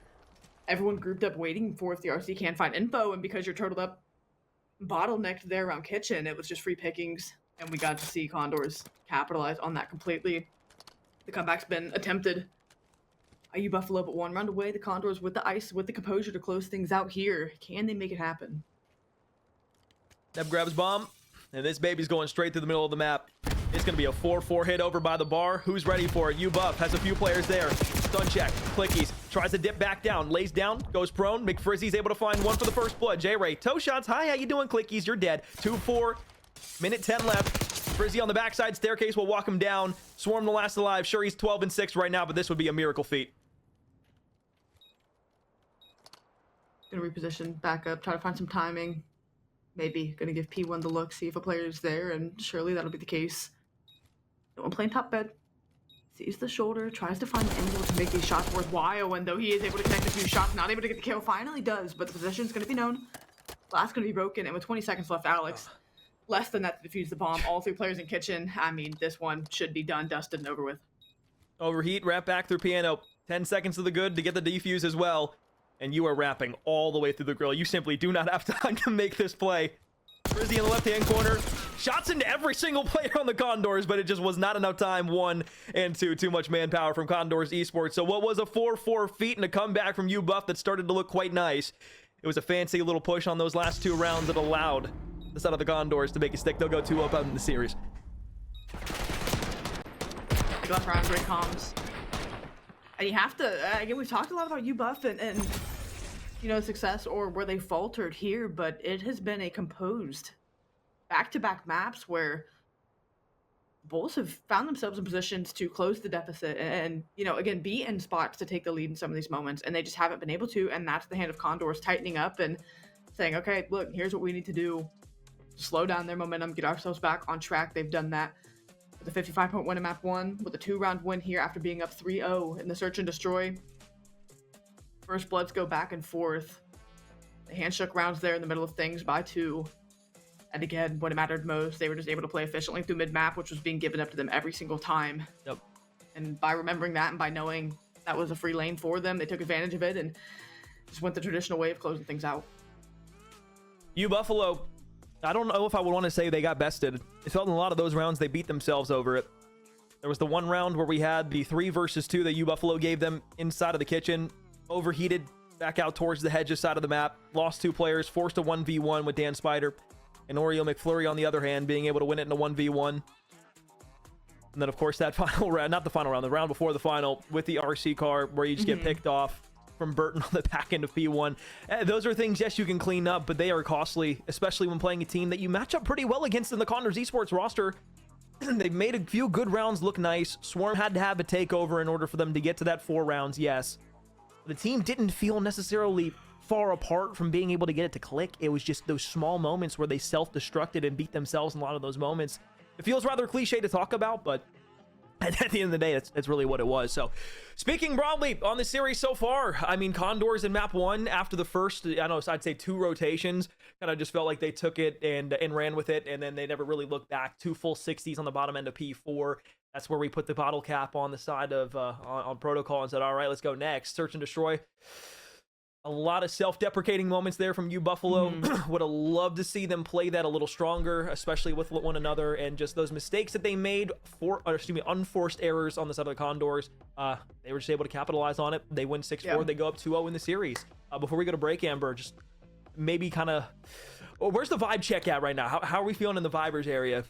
Everyone grouped up waiting for if the RC can find info, and because you're turtled up bottlenecked there around kitchen, it was just free pickings, and we got to see Condors capitalize on that completely. The comeback's been attempted. UBuffalo but one round away. The Condors with the ice, with the composure to close things out here. Can they make it happen? Neb grabs bomb, and this baby's going straight through the middle of the map. It's going to be a 4-4 hit over by the bar. Who's ready for it? UBuff has a few players there. Stun check. Clickies tries to dip back down. Lays down. Goes prone. McFrizzy's able to find one for the first blood. J-Ray. Toe shots. Hi, how you doing, Clickies? You're dead. 2-4. Minute 10 left. Frizzy on the backside. Staircase will walk him down. Swarm the last alive. Sure, he's 12-6 right now, but this would be a miracle feat. Gonna reposition back up. Try to find some timing. Maybe gonna give P1 the look. See if a player is there, and surely that'll be the case. No one playing top bed. Sees the shoulder, tries to find an angle to make these shots worthwhile, and though he is able to connect a few shots, not able to get the kill, finally does, but the position's going to be known. Glass going to be broken, and with 20 seconds left, Alex, less than that to defuse the bomb. All three players in kitchen. I mean, this one should be done, dusted, and over with. Overheat, wrap back through piano. 10 seconds to the good to get the defuse as well, and you are wrapping all the way through the grill. You simply do not have time to make this play. Frizzy in the left-hand corner. Shots into every single player on the Condors, but it just was not enough time. 1 and 2. Too much manpower from Condors Esports. So what was a 4-4 feat and a comeback from UBuff that started to look quite nice. It was a fancy little push on those last 2 rounds that allowed the side of the Condors to make a stick. They'll go 2-up out in the series. Big left round, great comms. And you have to, again, we've talked a lot about UBuff and you know, success or where they faltered here, but it has been a composed back-to-back maps where Bulls have found themselves in positions to close the deficit and, you know, again, be in spots to take the lead in some of these moments, and they just haven't been able to, and that's the hand of Condors tightening up and saying, okay, look, here's what we need to do. Slow down their momentum, get ourselves back on track. They've done that with a 55-point win in map 1, with a 2-round win here after being up 3-0 in the search and destroy. First bloods go back and forth. The handshook rounds there in the middle of things by 2. And again, when it mattered most, they were just able to play efficiently through mid-map, which was being given up to them every single time. Yep. And by remembering that and by knowing that was a free lane for them, they took advantage of it and just went the traditional way of closing things out. UBuffalo, I don't know if I would want to say they got bested. It felt in a lot of those rounds they beat themselves over it. There was the one round where we had the 3 versus 2 that UBuffalo gave them inside of the kitchen. Overheated back out towards the hedges side of the map. Lost 2 players, forced a 1v1 with Dan Spider. And Oreo McFlurry on the other hand, being able to win it in a 1v1. And then, of course, that final round, not the final round, the round before the final with the RC car where you just get picked off from Burton on the back end of P1. Those are things, yes, you can clean up, but they are costly, especially when playing a team that you match up pretty well against in the Condors Esports roster. They've made a few good rounds look nice. Swarm had to have a takeover in order for them to get to that 4 rounds, yes. The team didn't feel necessarily far apart from being able to get it to click. It was just those small moments where they self-destructed and beat themselves in a lot of those moments. It feels rather cliche to talk about, but at the end of the day, that's really what it was. So, speaking broadly on the series so far, I mean, Condors in map 1, after the first, I don't know, I'd say 2 rotations, kind of just felt like they took it and ran with it, and then they never really looked back. 2 full 60s on the bottom end of P4. That's where we put the bottle cap on the side of on protocol and said, all right, let's go next. Search and destroy. A lot of self-deprecating moments there from UBuffalo. Would have loved to see them play that a little stronger, especially with one another, and just those mistakes that they made, unforced errors on the side of the Condors. They were just able to capitalize on it. They win 6-4. Yeah. They go up 2-0 in the series. Before we go to break, Amber, just maybe kind of, where's the vibe check at right now? How are we feeling in the Vibers area?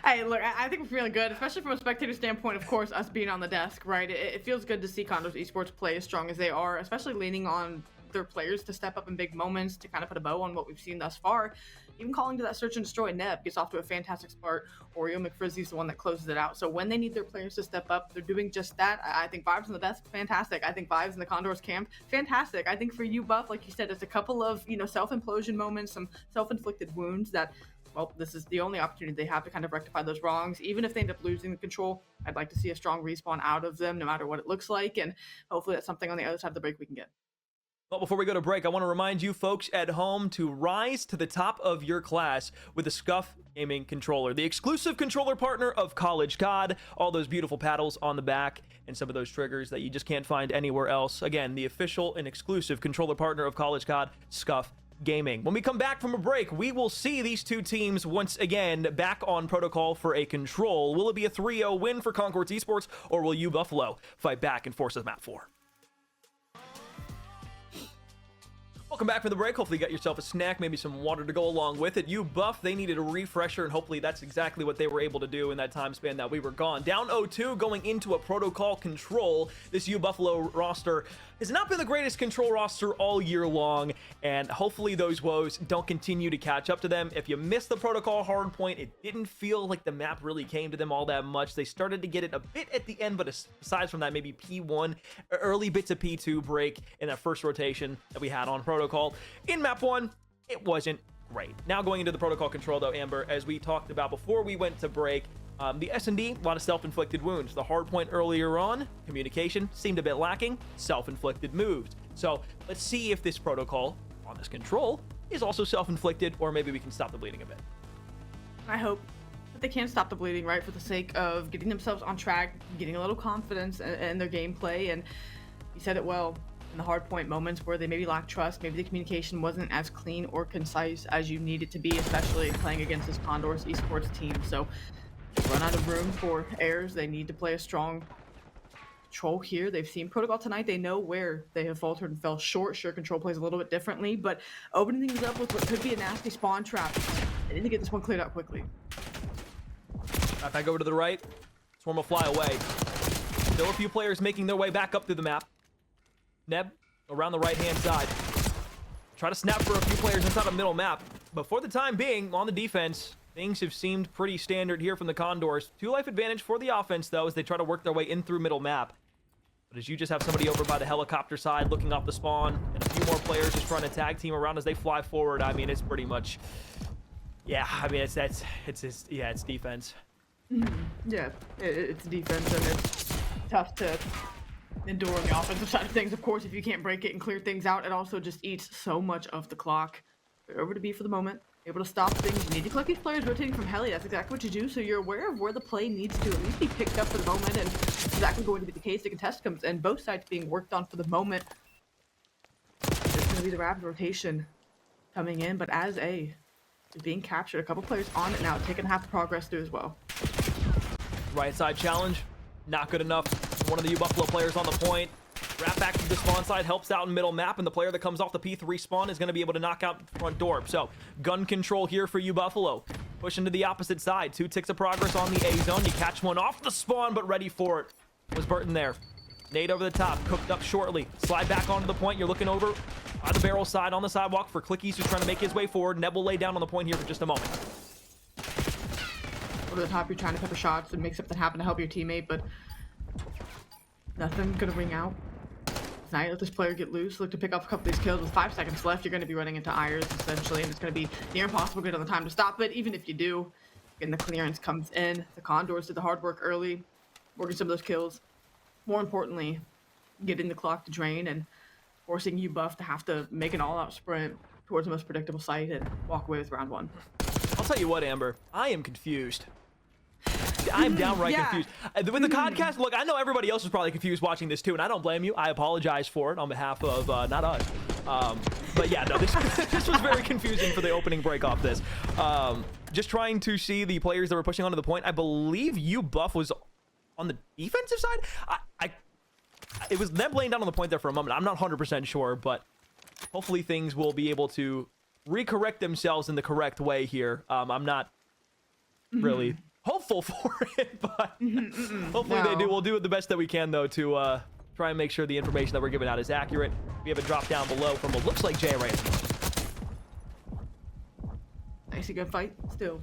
Hey, look, I think we're feeling good, especially from a spectator standpoint, of course, us being on the desk, right? It feels good to see Condors Esports play as strong as they are, especially leaning on their players to step up in big moments to kind of put a bow on what we've seen thus far. Even calling to that search and destroy, Neb gets off to a fantastic start. Oreo McFrizzy's the one that closes it out. So when they need their players to step up, they're doing just that. I think Vibes in the desk, fantastic. I think Vibes in the Condors camp, fantastic. I think for UBuff, like you said, it's a couple of, self-implosion moments, some self-inflicted wounds that, well, this is the only opportunity they have to kind of rectify those wrongs. Even if they end up losing the control, I'd like to see a strong respawn out of them, no matter what it looks like. And hopefully that's something on the other side of the break we can get. But before we go to break, I want to remind you folks at home to rise to the top of your class with the Scuff Gaming Controller, the exclusive controller partner of College COD. All those beautiful paddles on the back and some of those triggers that you just can't find anywhere else. Again, the official and exclusive controller partner of College COD, Scuff Gaming. When we come back from a break, we will see these two teams once again back on protocol for a control. Will it be a 3-0 win for Condors Esports, or will UBuffalo fight back and force us map 4? Welcome back from the break. Hopefully you got yourself a snack, maybe some water to go along with it. UBuff, they needed a refresher, and hopefully that's exactly what they were able to do in that time span that we were gone. Down 0-2 going into a protocol control. This UBuffalo roster has not been the greatest control roster all year long, and hopefully those woes don't continue to catch up to them. If you missed the protocol hard point, it didn't feel like the map really came to them all that much. They started to get it a bit at the end, but aside from that, maybe P1, early bits of P2 break in that first rotation that we had on protocol. In map 1, it wasn't great. Now going into the protocol control though, Amber, as we talked about before we went to break, the S&D, a lot of self-inflicted wounds. The hard point earlier on, communication seemed a bit lacking, self-inflicted moves. So let's see if this protocol on this control is also self-inflicted, or maybe we can stop the bleeding a bit. I hope that they can stop the bleeding, right, for the sake of getting themselves on track, getting a little confidence in their gameplay. And you said it well, in the hard point moments where they maybe lack trust, maybe the communication wasn't as clean or concise as you need it to be, especially playing against this Condors Esports team. So run out of room for errors. They need to play a strong control here. They've seen protocol tonight. They know where they have faltered and fell short. Sure, control plays a little bit differently, but opening things up with what could be a nasty spawn trap. They need to get this one cleared up quickly. Back over to the right. Swarm will fly away. Still a few players making their way back up through the map. Neb around the right-hand side. Try to snap for a few players inside of middle map. But for the time being, on the defense, things have seemed pretty standard here from the Condors. 2 life advantage for the offense, though, as they try to work their way in through middle map. But as you just have somebody over by the helicopter side looking off the spawn, and a few more players just trying to tag team around as they fly forward, I mean, it's pretty much... Yeah, I mean, it's defense. Yeah, it's defense, and it's tough to endure on the offensive side of things. Of course, if you can't break it and clear things out, it also just eats so much of the clock. They're over to B for the moment, able to stop things. You need to collect these players rotating from heli. That's exactly what you do, so you're aware of where the play needs to at least be picked up for the moment, and it's exactly going to be the case. The contest comes in, both sides being worked on for the moment. It's going to be the rapid rotation coming in, but as A is being captured, a couple players on it now, taking half the progress through as well. Right side challenge, not good enough. One of the UBuffalo players on the point. Wrap back to the spawn side, helps out in middle map, and the player that comes off the P3 spawn is going to be able to knock out the front door. So, gun control here for UBuffalo. Pushing to the opposite side. 2 ticks of progress on the A zone. You catch one off the spawn, but ready for it. Was Burton there. Nade over the top, cooked up shortly. Slide back onto the point. You're looking over by the barrel side on the sidewalk for Clickies, who's trying to make his way forward. Neb will lay down on the point here for just a moment. Over the top, you're trying to pepper shots and make something happen to help your teammate, but nothing gonna ring out. Tonight, let this player get loose. Look to pick up a couple of these kills. With 5 seconds left, you're going to be running into Ayers, essentially, and it's going to be near impossible to get on the time to stop it. Even if you do, and the clearance comes in. The Condors did the hard work early, working some of those kills. More importantly, getting the clock to drain and forcing UBuff to have to make an all-out sprint towards the most predictable site and walk away with round 1. I'll tell you what, Amber, I am confused. I'm downright confused. With the podcast, look, I know everybody else is probably confused watching this too, and I don't blame you. I apologize for it on behalf of not us. But yeah, no, this was very confusing for the opening break off this. Just trying to see the players that were pushing onto the point. I believe UBuff was on the defensive side. It was them laying down on the point there for a moment. I'm not 100% sure, but hopefully things will be able to recorrect themselves in the correct way here. I'm not really hopeful for it, but hopefully they do. We'll do the best that we can, though, to try and make sure the information that we're giving out is accurate. We have a drop down below from what looks like JRA. Nice gunfight still.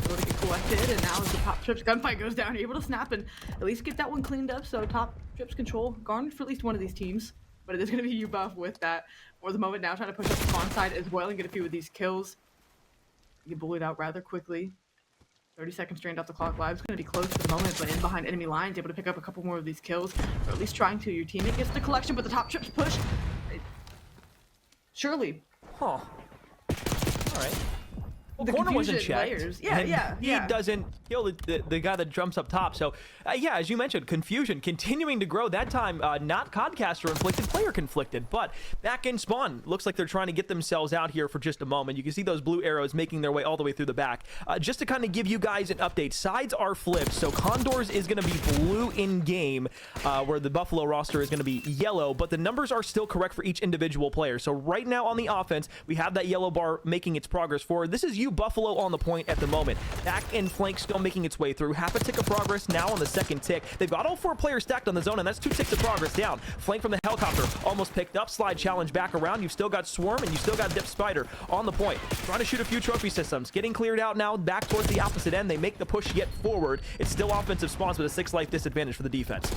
Able to get collected, and now as the top trips gunfight goes down, you're able to snap and at least get that one cleaned up. So top trips control garnered for at least one of these teams, but it is going to be UBuff with that for the moment now, trying to push up the spawn side as well and get a few of these kills. Get bullied out rather quickly. 30 seconds drained off the clock. Live's going to be close for the moment, but in behind enemy lines, able to pick up a couple more of these kills, or at least trying to. Your teammate gets the collection, but the top trips push. Surely. Huh. All right. Well, The corner wasn't confusion checked. layers. Yeah, and yeah, He yeah. doesn't kill the guy that jumps up top. So, yeah, as you mentioned, confusion continuing to grow. That time, not Codcaster inflicted, player conflicted. But back in spawn, looks like they're trying to get themselves out here for just a moment. You can see those blue arrows making their way all the way through the back. Just to kind of give you guys an update, sides are flipped. So Condors is going to be blue in game, where the Buffalo roster is going to be yellow. But the numbers are still correct for each individual player. So right now on the offense, we have that yellow bar making its progress forward. This is UBuffalo on the point at the moment. Back in flank still making its way through. Half a tick of progress now on the second tick. They've got all 4 players stacked on the zone, and that's 2 ticks of progress down. Flank from the helicopter almost picked up. Slide challenge back around. You've still got Swarm, and you still got Dip Spider on the point. Trying to shoot a few trophy systems. Getting cleared out now back towards the opposite end. They make the push yet forward. It's still offensive spawns with a 6 life disadvantage for the defense.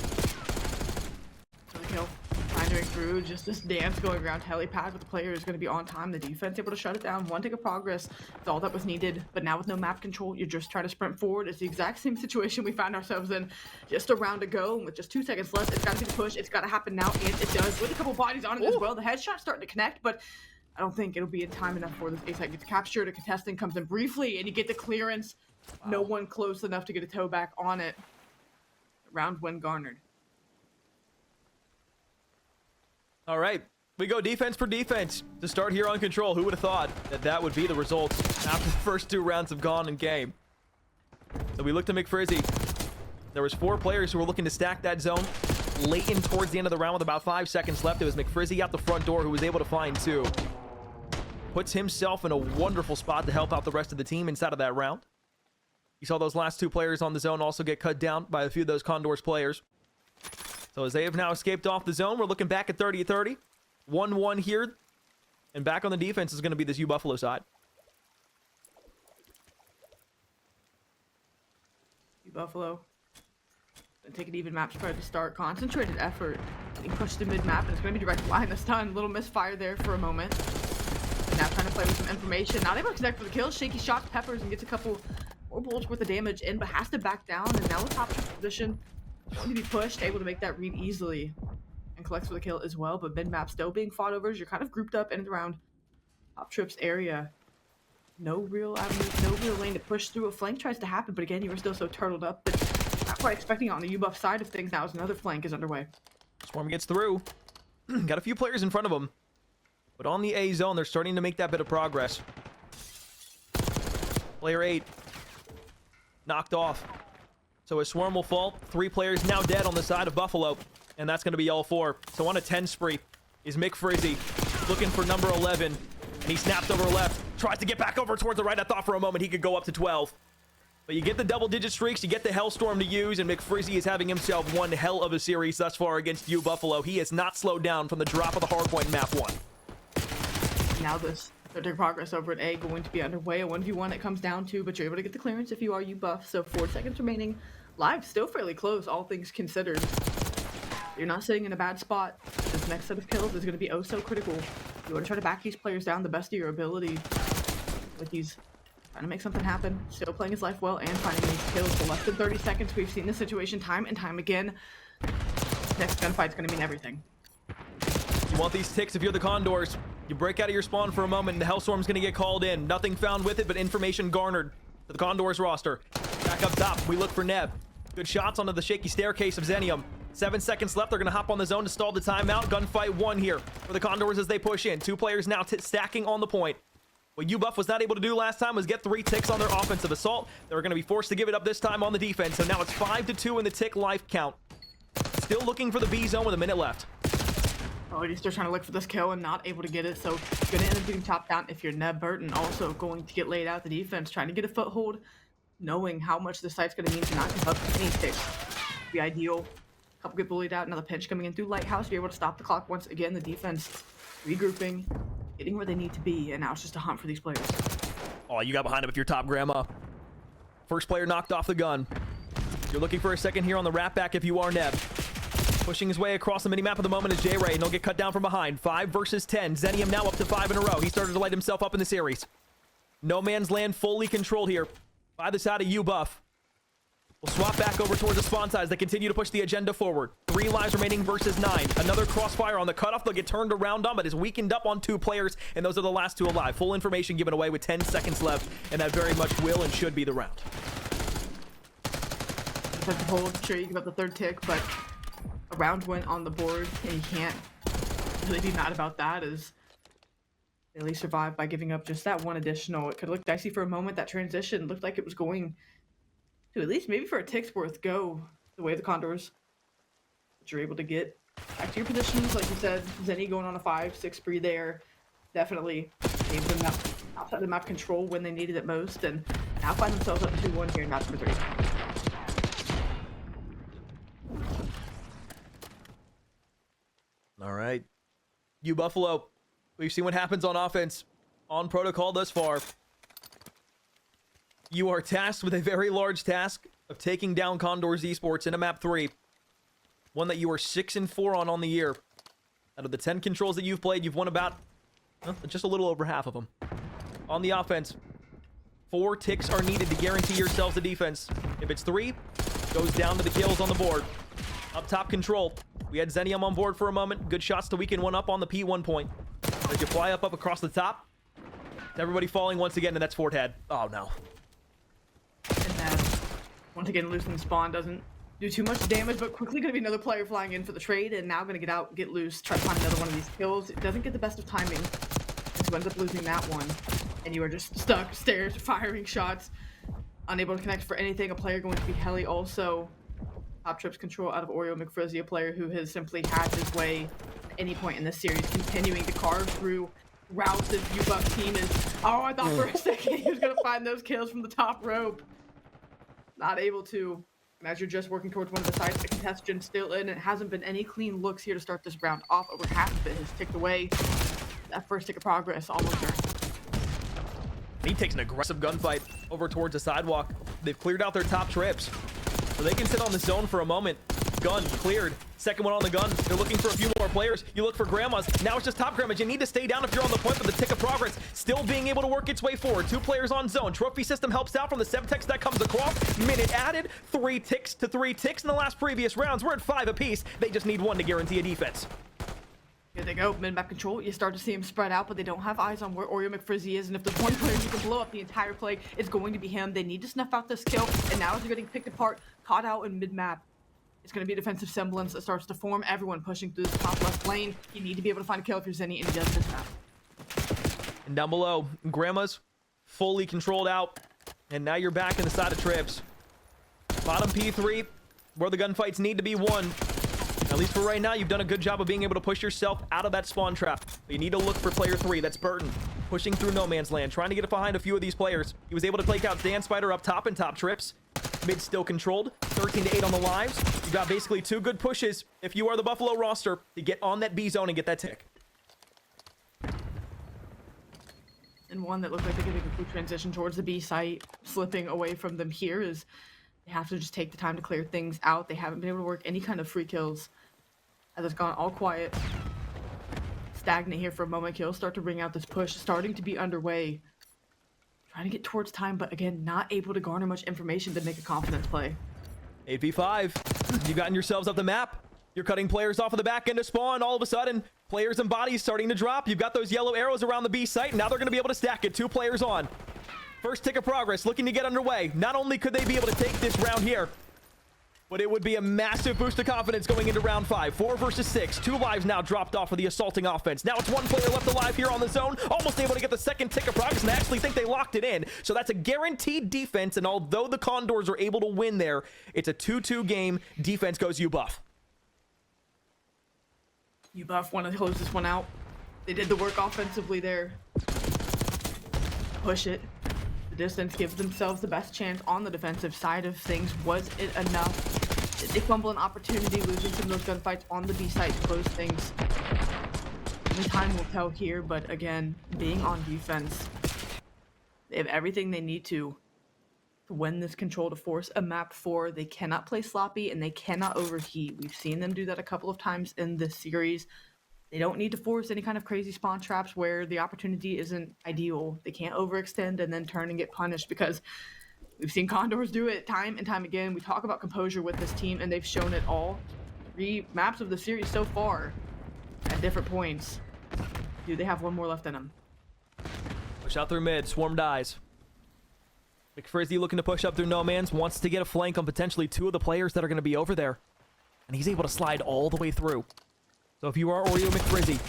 The kill. Pioneering through, just this dance going around helipad with the player is going to be on time. The defense able to shut it down. 1 tick of progress. It's all that was needed. But now with no map control, you're just trying to sprint forward. It's the exact same situation we found ourselves in just a round ago. And with just 2 seconds left, it's got to be the push. It's got to happen now, and it does. With a couple bodies on it as well. The headshot's starting to connect, but I don't think it'll be in time enough for this A-side gets captured. A contestant comes in briefly, and you get the clearance. Wow. No one close enough to get a toe back on it. Round win garnered. All right, we go defense for defense to start here on Control. Who would have thought that that would be the results after the first 2 rounds have gone in game? So we look to McFrizzy. There was 4 players who were looking to stack that zone late in towards the end of the round with about 5 seconds left. It was McFrizzy out the front door who was able to find 2. Puts himself in a wonderful spot to help out the rest of the team inside of that round. You saw those last 2 players on the zone also get cut down by a few of those Condors players. So as they have now escaped off the zone, we're looking back at 30-30. 1-1 here. And back on the defense is going to be this UBuffalo side. UBuffalo. Take an even map spread to start. Concentrated effort. Getting pushed to mid-map, and it's going to be direct line this time. Little misfire there for a moment. And now trying to play with some information. Not able to connect for the kill. Shaky shots, peppers, and gets a couple more bullets worth of damage in, but has to back down. And now with top position. Going to be pushed, able to make that read easily and collects for the kill as well, but mid-map still being fought over as you're kind of grouped up in and around top trips area. No real avenue, no real lane to push through. A flank tries to happen, but again, you were still so turtled up that not quite expecting it on the UBuff side of things now as another flank is underway. Swarm gets through. Got a few players in front of him, but on the A zone, they're starting to make that bit of progress. Player 8 knocked off. So a Swarm will fall. 3 players now dead on the side of Buffalo. And that's going to be all 4. So on a 10 spree is McFrizzy looking for number 11. And he snaps over left. Tries to get back over towards the right. I thought for a moment he could go up to 12. But you get the double-digit streaks. You get the Hellstorm to use. And McFrizzy is having himself one hell of a series thus far against UBuffalo. He has not slowed down from the drop of the hardpoint in map 1. Now this third progress over at A going to be underway. A 1v1 it comes down to, but you're able to get the clearance if you are UBuff. So 4 seconds remaining. Live still fairly close, all things considered. You're not sitting in a bad spot. This next set of kills is going to be oh so critical. You want to try to back these players down the best of your ability. With these trying to make something happen. Still playing his life well and finding these kills. So less than 30 seconds. We've seen this situation time and time again. Next gunfight's going to mean everything. You want these ticks if you're the Condors. You break out of your spawn for a moment and the Hellstorm's going to get called in. Nothing found with it, but information garnered to the Condors roster. Back up top, we look for Neb. Good shots onto the shaky staircase of Zenium. 7 seconds left. They're going to hop on the zone to stall the timeout. Gunfight 1 here for the Condors as they push in. 2 players now stacking on the point. What UBuff was not able to do last time was get 3 ticks on their offensive assault. They were going to be forced to give it up this time on the defense. So now it's 5-2 in the tick life count. Still looking for the B zone with a minute left. Oh, he's still trying to look for this kill and not able to get it. So going to end up being chopped down if you're Neb Burton. Also going to get laid out the defense, trying to get a foothold. Knowing how much the site's going to mean to not give up any ticks. Be ideal. Couple get bullied out. Another pinch coming in through Lighthouse. You're able to stop the clock once again. The defense regrouping, getting where they need to be, and now it's just a hunt for these players. Oh, you got behind him if you're top grandma. First player knocked off the gun. You're looking for a second here on the wrap back if you are Neb. Pushing his way across the minimap at the moment is J-Ray, and he'll get cut down from behind. 5 versus 10. Zenium now up to 5 in a row. He started to light himself up in the series. No man's land fully controlled here by the side of UBuff. We'll swap back over towards the spawn sides. They continue to push the agenda forward. 3 lives remaining versus 9. Another crossfire on the cutoff. They'll get turned around on, but is weakened up on 2 players, and those are the last 2 alive. Full information given away with 10 seconds left, and that very much will and should be the round. That's the whole, sure, you give up the 3rd tick, but a round went on the board, and you can't really be mad about that, as they at least survived by giving up just that 1 additional. It could look dicey for a moment. That transition looked like it was going to at least maybe for a tick's worth go the way of the Condors. But you're able to get back to your positions. Like you said, Zenny going on a 5-6 spree there definitely gave them that outside the map control when they needed it most, and now find themselves up 2-1 here in match number 3. All right. UBuffalo, we've seen what happens on offense on protocol thus far. You are tasked with a very large task of taking down Condors Esports in a map 3. One that you are 6-4 on the year. Out of the 10 controls that you've played, you've won about just a little over half of them. On the offense, 4 ticks are needed to guarantee yourselves the defense. If it's 3, goes down to the kills on the board. Up top control. We had Zenium on board for a moment. Good shots to weaken one up on the P1 point. As you fly up across the top. Everybody falling once again, and that's Fort Head. Oh, no. And then, once again, losing spawn doesn't do too much damage, but quickly going to be another player flying in for the trade, and now going to get out, get loose, try to find another one of these kills. It doesn't get the best of timing, so ends up losing that one. And you are just stuck, stairs, firing shots, unable to connect for anything. A player going to be heli also. Top trips control out of Oreo McFrizzy, a player who has simply had his way at any point in this series, continuing to carve through routes as UBuff team is. Oh, I thought for a second he was going to find those kills from the top rope. Not able to. And as you're just working towards one of the sides, the contestant still in. It hasn't been any clean looks here to start this round off. Over half of it has ticked away. That first tick of progress almost there. He takes an aggressive gunfight over towards the sidewalk. They've cleared out their top trips, so they can sit on the zone for a moment. Gun cleared. Second one on the gun. They're looking for a few more players. You look for Grandmas. Now it's just top Grandmas. You need to stay down if you're on the point, but the tick of progress still being able to work its way forward. 2 players on zone. Trophy system helps out from the 7 ticks that comes across. Minute added. 3 ticks to 3 ticks in the last previous rounds. We're at 5 apiece. They just need 1 to guarantee a defense. Here they go, mid-map control. You start to see him spread out, but they don't have eyes on where Oreo McFrizzy is, and if there's one player who can blow up the entire play, it's going to be him. They need to snuff out this kill, and now as you're getting picked apart, caught out in mid-map, it's going to be a defensive semblance that starts to form. Everyone pushing through the top left lane. You need to be able to find a kill if you're Zenny, and he does this map. And down below, Grandma's fully controlled out, and now you're back in the side of trips. Bottom P3, where the gunfights need to be won. At least for right now, you've done a good job of being able to push yourself out of that spawn trap. But you need to look for player 3. That's Burton. Pushing through no man's land, trying to get behind a few of these players. He was able to take out Dan Spider up top and top trips. Mid still controlled. 13-8 on the lives. You got basically 2 good pushes if you are the Buffalo roster to get on that B zone and get that tick. And one that looked like they're getting a quick transition towards the B site, slipping away from them here is they have to just take the time to clear things out. They haven't been able to work any kind of free kills as it's gone all quiet. Stagnant here for a moment. Kills start to ring out. This push starting to be underway. Trying to get towards time, but again, not able to garner much information to make a confidence play. 8v5. You've gotten yourselves up the map. You're cutting players off of the back end of spawn. All of a sudden, players and bodies starting to drop. You've got those yellow arrows around the B site. Now they're going to be able to stack it. 2 players on. First tick of progress looking to get underway. Not only could they be able to take this round here, but it would be a massive boost of confidence going into round 5. 4 versus 6. 2 lives now dropped off for the assaulting offense. Now it's 1 player left alive here on the zone. Almost able to get the second tick of progress, and I actually think they locked it in. So that's a guaranteed defense, and although the Condors are able to win there, it's a 2-2 game. Defense goes UBuff. UBuff want to close this one out. They did the work offensively there. Push it. The distance gives themselves the best chance on the defensive side of things. Was it enough? Did they fumble an opportunity, losing some of those gunfights on the B side to close things? Only time will tell here, but again, being on defense, they have everything they need to win this control, to force a map 4. They cannot play sloppy and they cannot overheat. We've seen them do that a couple of times in this series. They don't need to force any kind of crazy spawn traps where the opportunity isn't ideal. They can't overextend and then turn and get punished, because We've seen Condors do it time and time again. We talk about composure with this team, and they've shown it all 3 maps of the series so far at different points. Do they have one more left in them? Push out through mid. Swarm dies. McFrizzy looking to push up through no man's. Wants to get a flank on potentially 2 of the players that are going to be over there. And he's able to slide all the way through. So if you are Oreo McFrizzy,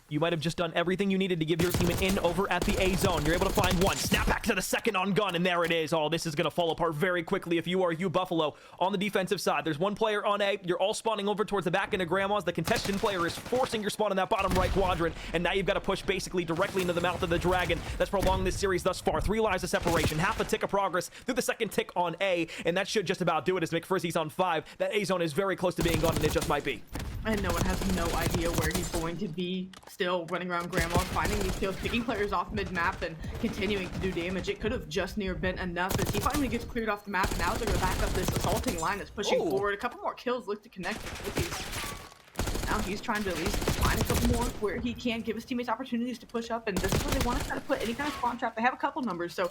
you might have just done everything you needed to give your team an in over at the A zone. You're able to find one. Snap back to the second on gun, and there it is. Oh, this is going to fall apart very quickly if you are UBuffalo on the defensive side. There's one player on A. You're all spawning over towards the back end of Grandma's. The contestant player is forcing your spawn in that bottom right quadrant, and now you've got to push basically directly into the mouth of the dragon. That's prolonged this series thus far. 3 lives of separation, half a tick of progress through the second tick on A, and that should just about do it as McFrizzy's on 5. That A zone is very close to being gone, and it just might be. And no one has no idea where he's going to be, still running around Grandma, finding these kills, picking players off mid-map, and continuing to do damage. It could have just near been enough as he finally gets cleared off the map. Now they're going to back up this assaulting line that's pushing forward. A couple more kills, look to connect with these. Now he's trying to at least find a couple more where he can give his teammates opportunities to push up, and this is where they want to try to put any kind of spawn trap. They have a couple numbers, so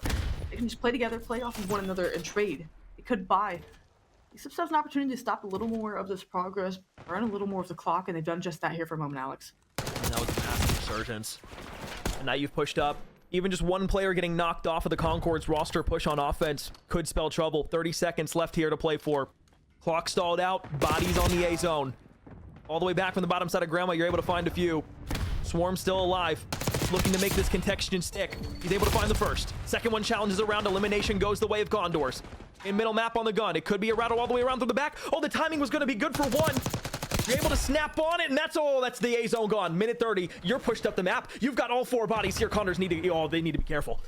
they can just play together, play off of one another, and trade. It could buy themselves an opportunity to stop a little more of this progress, burn a little more of the clock, and they've done just that here for a moment, Alex. And that was a massive resurgence. And now you've pushed up. Even just one player getting knocked off of the Concord's roster push on offense could spell trouble. 30 seconds left here to play for. Clock stalled out. Bodies on the A zone. All the way back from the bottom side of Grandma, you're able to find a few. Swarm still alive. Looking to make this contection stick. He's able to find the first. Second one challenges around. Elimination goes the way of Condors. In middle map on the gun. It could be a rattle all the way around through the back. Oh, the timing was going to be good for one. You're able to snap on it, and that's the A zone gone. Minute 30. You're pushed up the map. You've got all 4 bodies here. Condors need to, they need to be careful.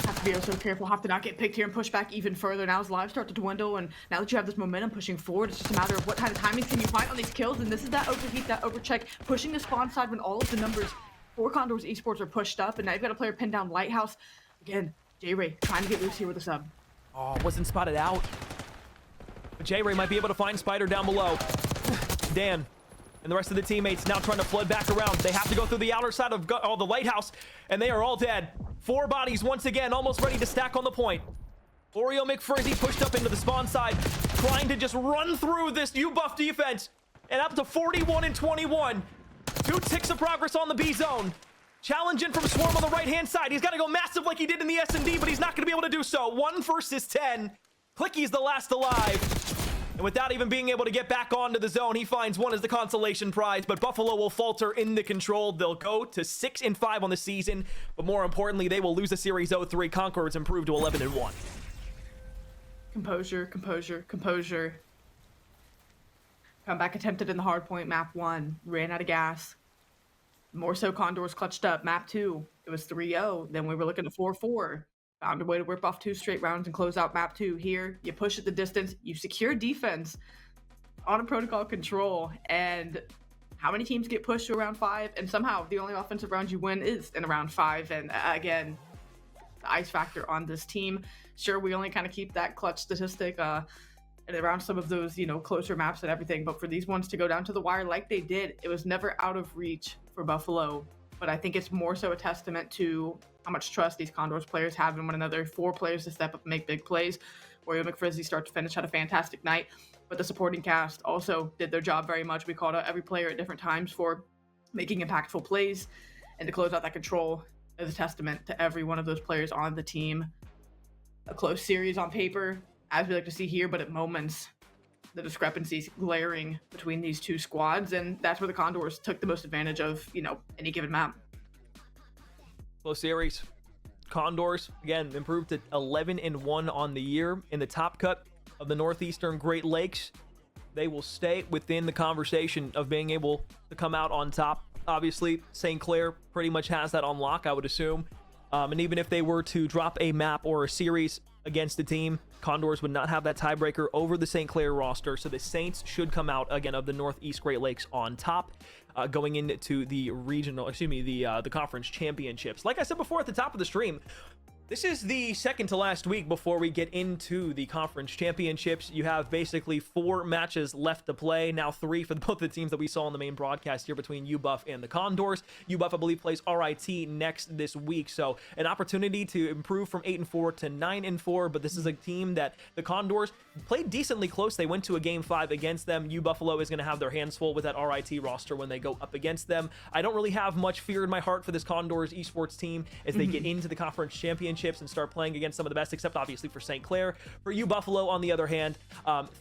Have to be so careful. Have to not get picked here and push back even further. Now his lives start to dwindle, and now that you have this momentum pushing forward, it's just a matter of what kind of timing can you find on these kills. And this is that overheat, that overcheck, pushing the spawn side when all of the numbers for Condors Esports are pushed up, and now you've got a player pinned down Lighthouse. Again, J-Ray trying to get loose here with a sub. Oh, wasn't spotted out. But J-Ray might be able to find Spider down below. Dan and the rest of the teammates now trying to flood back around. They have to go through the outer side of the lighthouse, and they are all dead. 4 bodies once again, almost ready to stack on the point. Oreo McFrizzy pushed up into the spawn side, trying to just run through this UBuff defense, and up to 41 and 21. 2 ticks of progress on the B zone. Challenging from Swarm on the right-hand side. He's got to go massive like he did in the S&D, but he's not going to be able to do so. 1 versus 10. Clicky's the last alive. And without even being able to get back onto the zone, he finds 1 as the consolation prize. But Buffalo will falter in the control. They'll go to 6 and 5 on the season. But more importantly, they will lose the Series 0-3. Concords improved to 11 and 1. Composure, composure, composure. Comeback attempted in the hardpoint, map 1. Ran out of gas. More so Condors clutched up. Map 2, it was 3-0. Then we were looking at 4-4. Found a way to whip off 2 straight rounds and close out map 2. Here, you push at the distance. You secure defense on a protocol control. And how many teams get pushed to around 5? And somehow the only offensive round you win is in around 5. And again, the ice factor on this team. Sure, we only kind of keep that clutch statistic and around some of those, closer maps and everything. But for these ones to go down to the wire like they did, it was never out of reach for Buffalo. But I think it's more so a testament to how much trust these Condors players have in one another. 4 players to step up and make big plays. Oreo McFrizzy start to finish, had a fantastic night. But the supporting cast also did their job very much. We called out every player at different times for making impactful plays. And to close out that control is a testament to every one of those players on the team. A close series on paper, as we like to see here, but at moments, the discrepancies glaring between these 2 squads, and that's where the Condors took the most advantage of, any given map. Close series. Condors, again, improved to 11 and 1 on the year. In the top cut of the Northeastern Great Lakes, they will stay within the conversation of being able to come out on top. Obviously, St. Clair pretty much has that on lock, I would assume. And even if they were to drop a map or a series against the team, Condors would not have that tiebreaker over the St. Clair roster. So the Saints should come out again of the Northeast Great Lakes on top, going into the the conference championships. Like I said before at the top of the stream, This is the second to last week before we get into the conference championships. You have basically 4 matches left to play. Now 3 for both the teams that we saw in the main broadcast here between UBuff and the Condors. UBuff, I believe, plays RIT next this week. So an opportunity to improve from 8-4 to 9-4. But this is a team that the Condors played decently close. They went to a game 5 against them. UBuffalo is going to have their hands full with that RIT roster when they go up against them. I don't really have much fear in my heart for this Condors esports team as they get into the conference championships and start playing against some of the best, except obviously for St. Clair. For UBuffalo, on the other hand,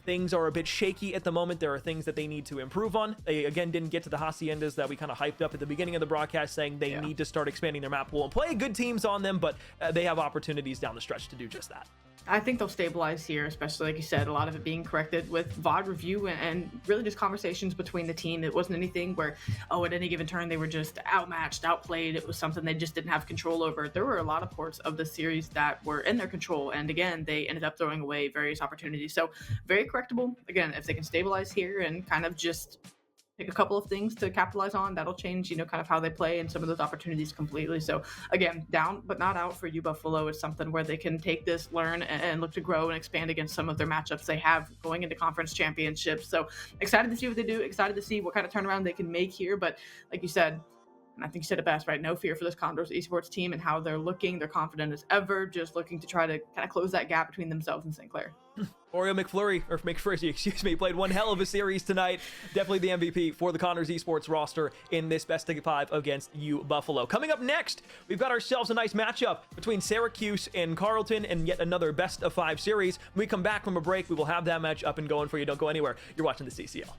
things are a bit shaky at the moment. There are things that they need to improve on. They, again, didn't get to the haciendas that we kind of hyped up at the beginning of the broadcast, saying they need to start expanding their map pool and play good teams on them, but they have opportunities down the stretch to do just that. I think they'll stabilize here, especially like you said, a lot of it being corrected with VOD review and really just conversations between the team. It wasn't anything where, oh, at any given turn they were just outmatched, outplayed. It was something they just didn't have control over. There were a lot of parts of the series that were in their control, and again, they ended up throwing away various opportunities. So very correctable. Again, if they can stabilize here and kind of just pick a couple of things to capitalize on, that'll change, kind of how they play and some of those opportunities completely. So again, down but not out for UBuffalo. It's something where they can take this, learn, and look to grow and expand against some of their matchups they have going into conference championships. So excited to see what they do, excited to see what kind of turnaround they can make here. But like you said, and I think you said it best, right? No fear for this Condors esports team and how they're looking. They're confident as ever, just looking to try to kind of close that gap between themselves and St. Clair. Oreo McFrizzy, excuse me, played one hell of a series tonight. Definitely the MVP for the Condors esports roster in this best of 5 against UBuffalo. Coming up next, we've got ourselves a nice matchup between Syracuse and Carleton and yet another best of 5 series. When we come back from a break, we will have that match up and going for you. Don't go anywhere. You're watching the CCL.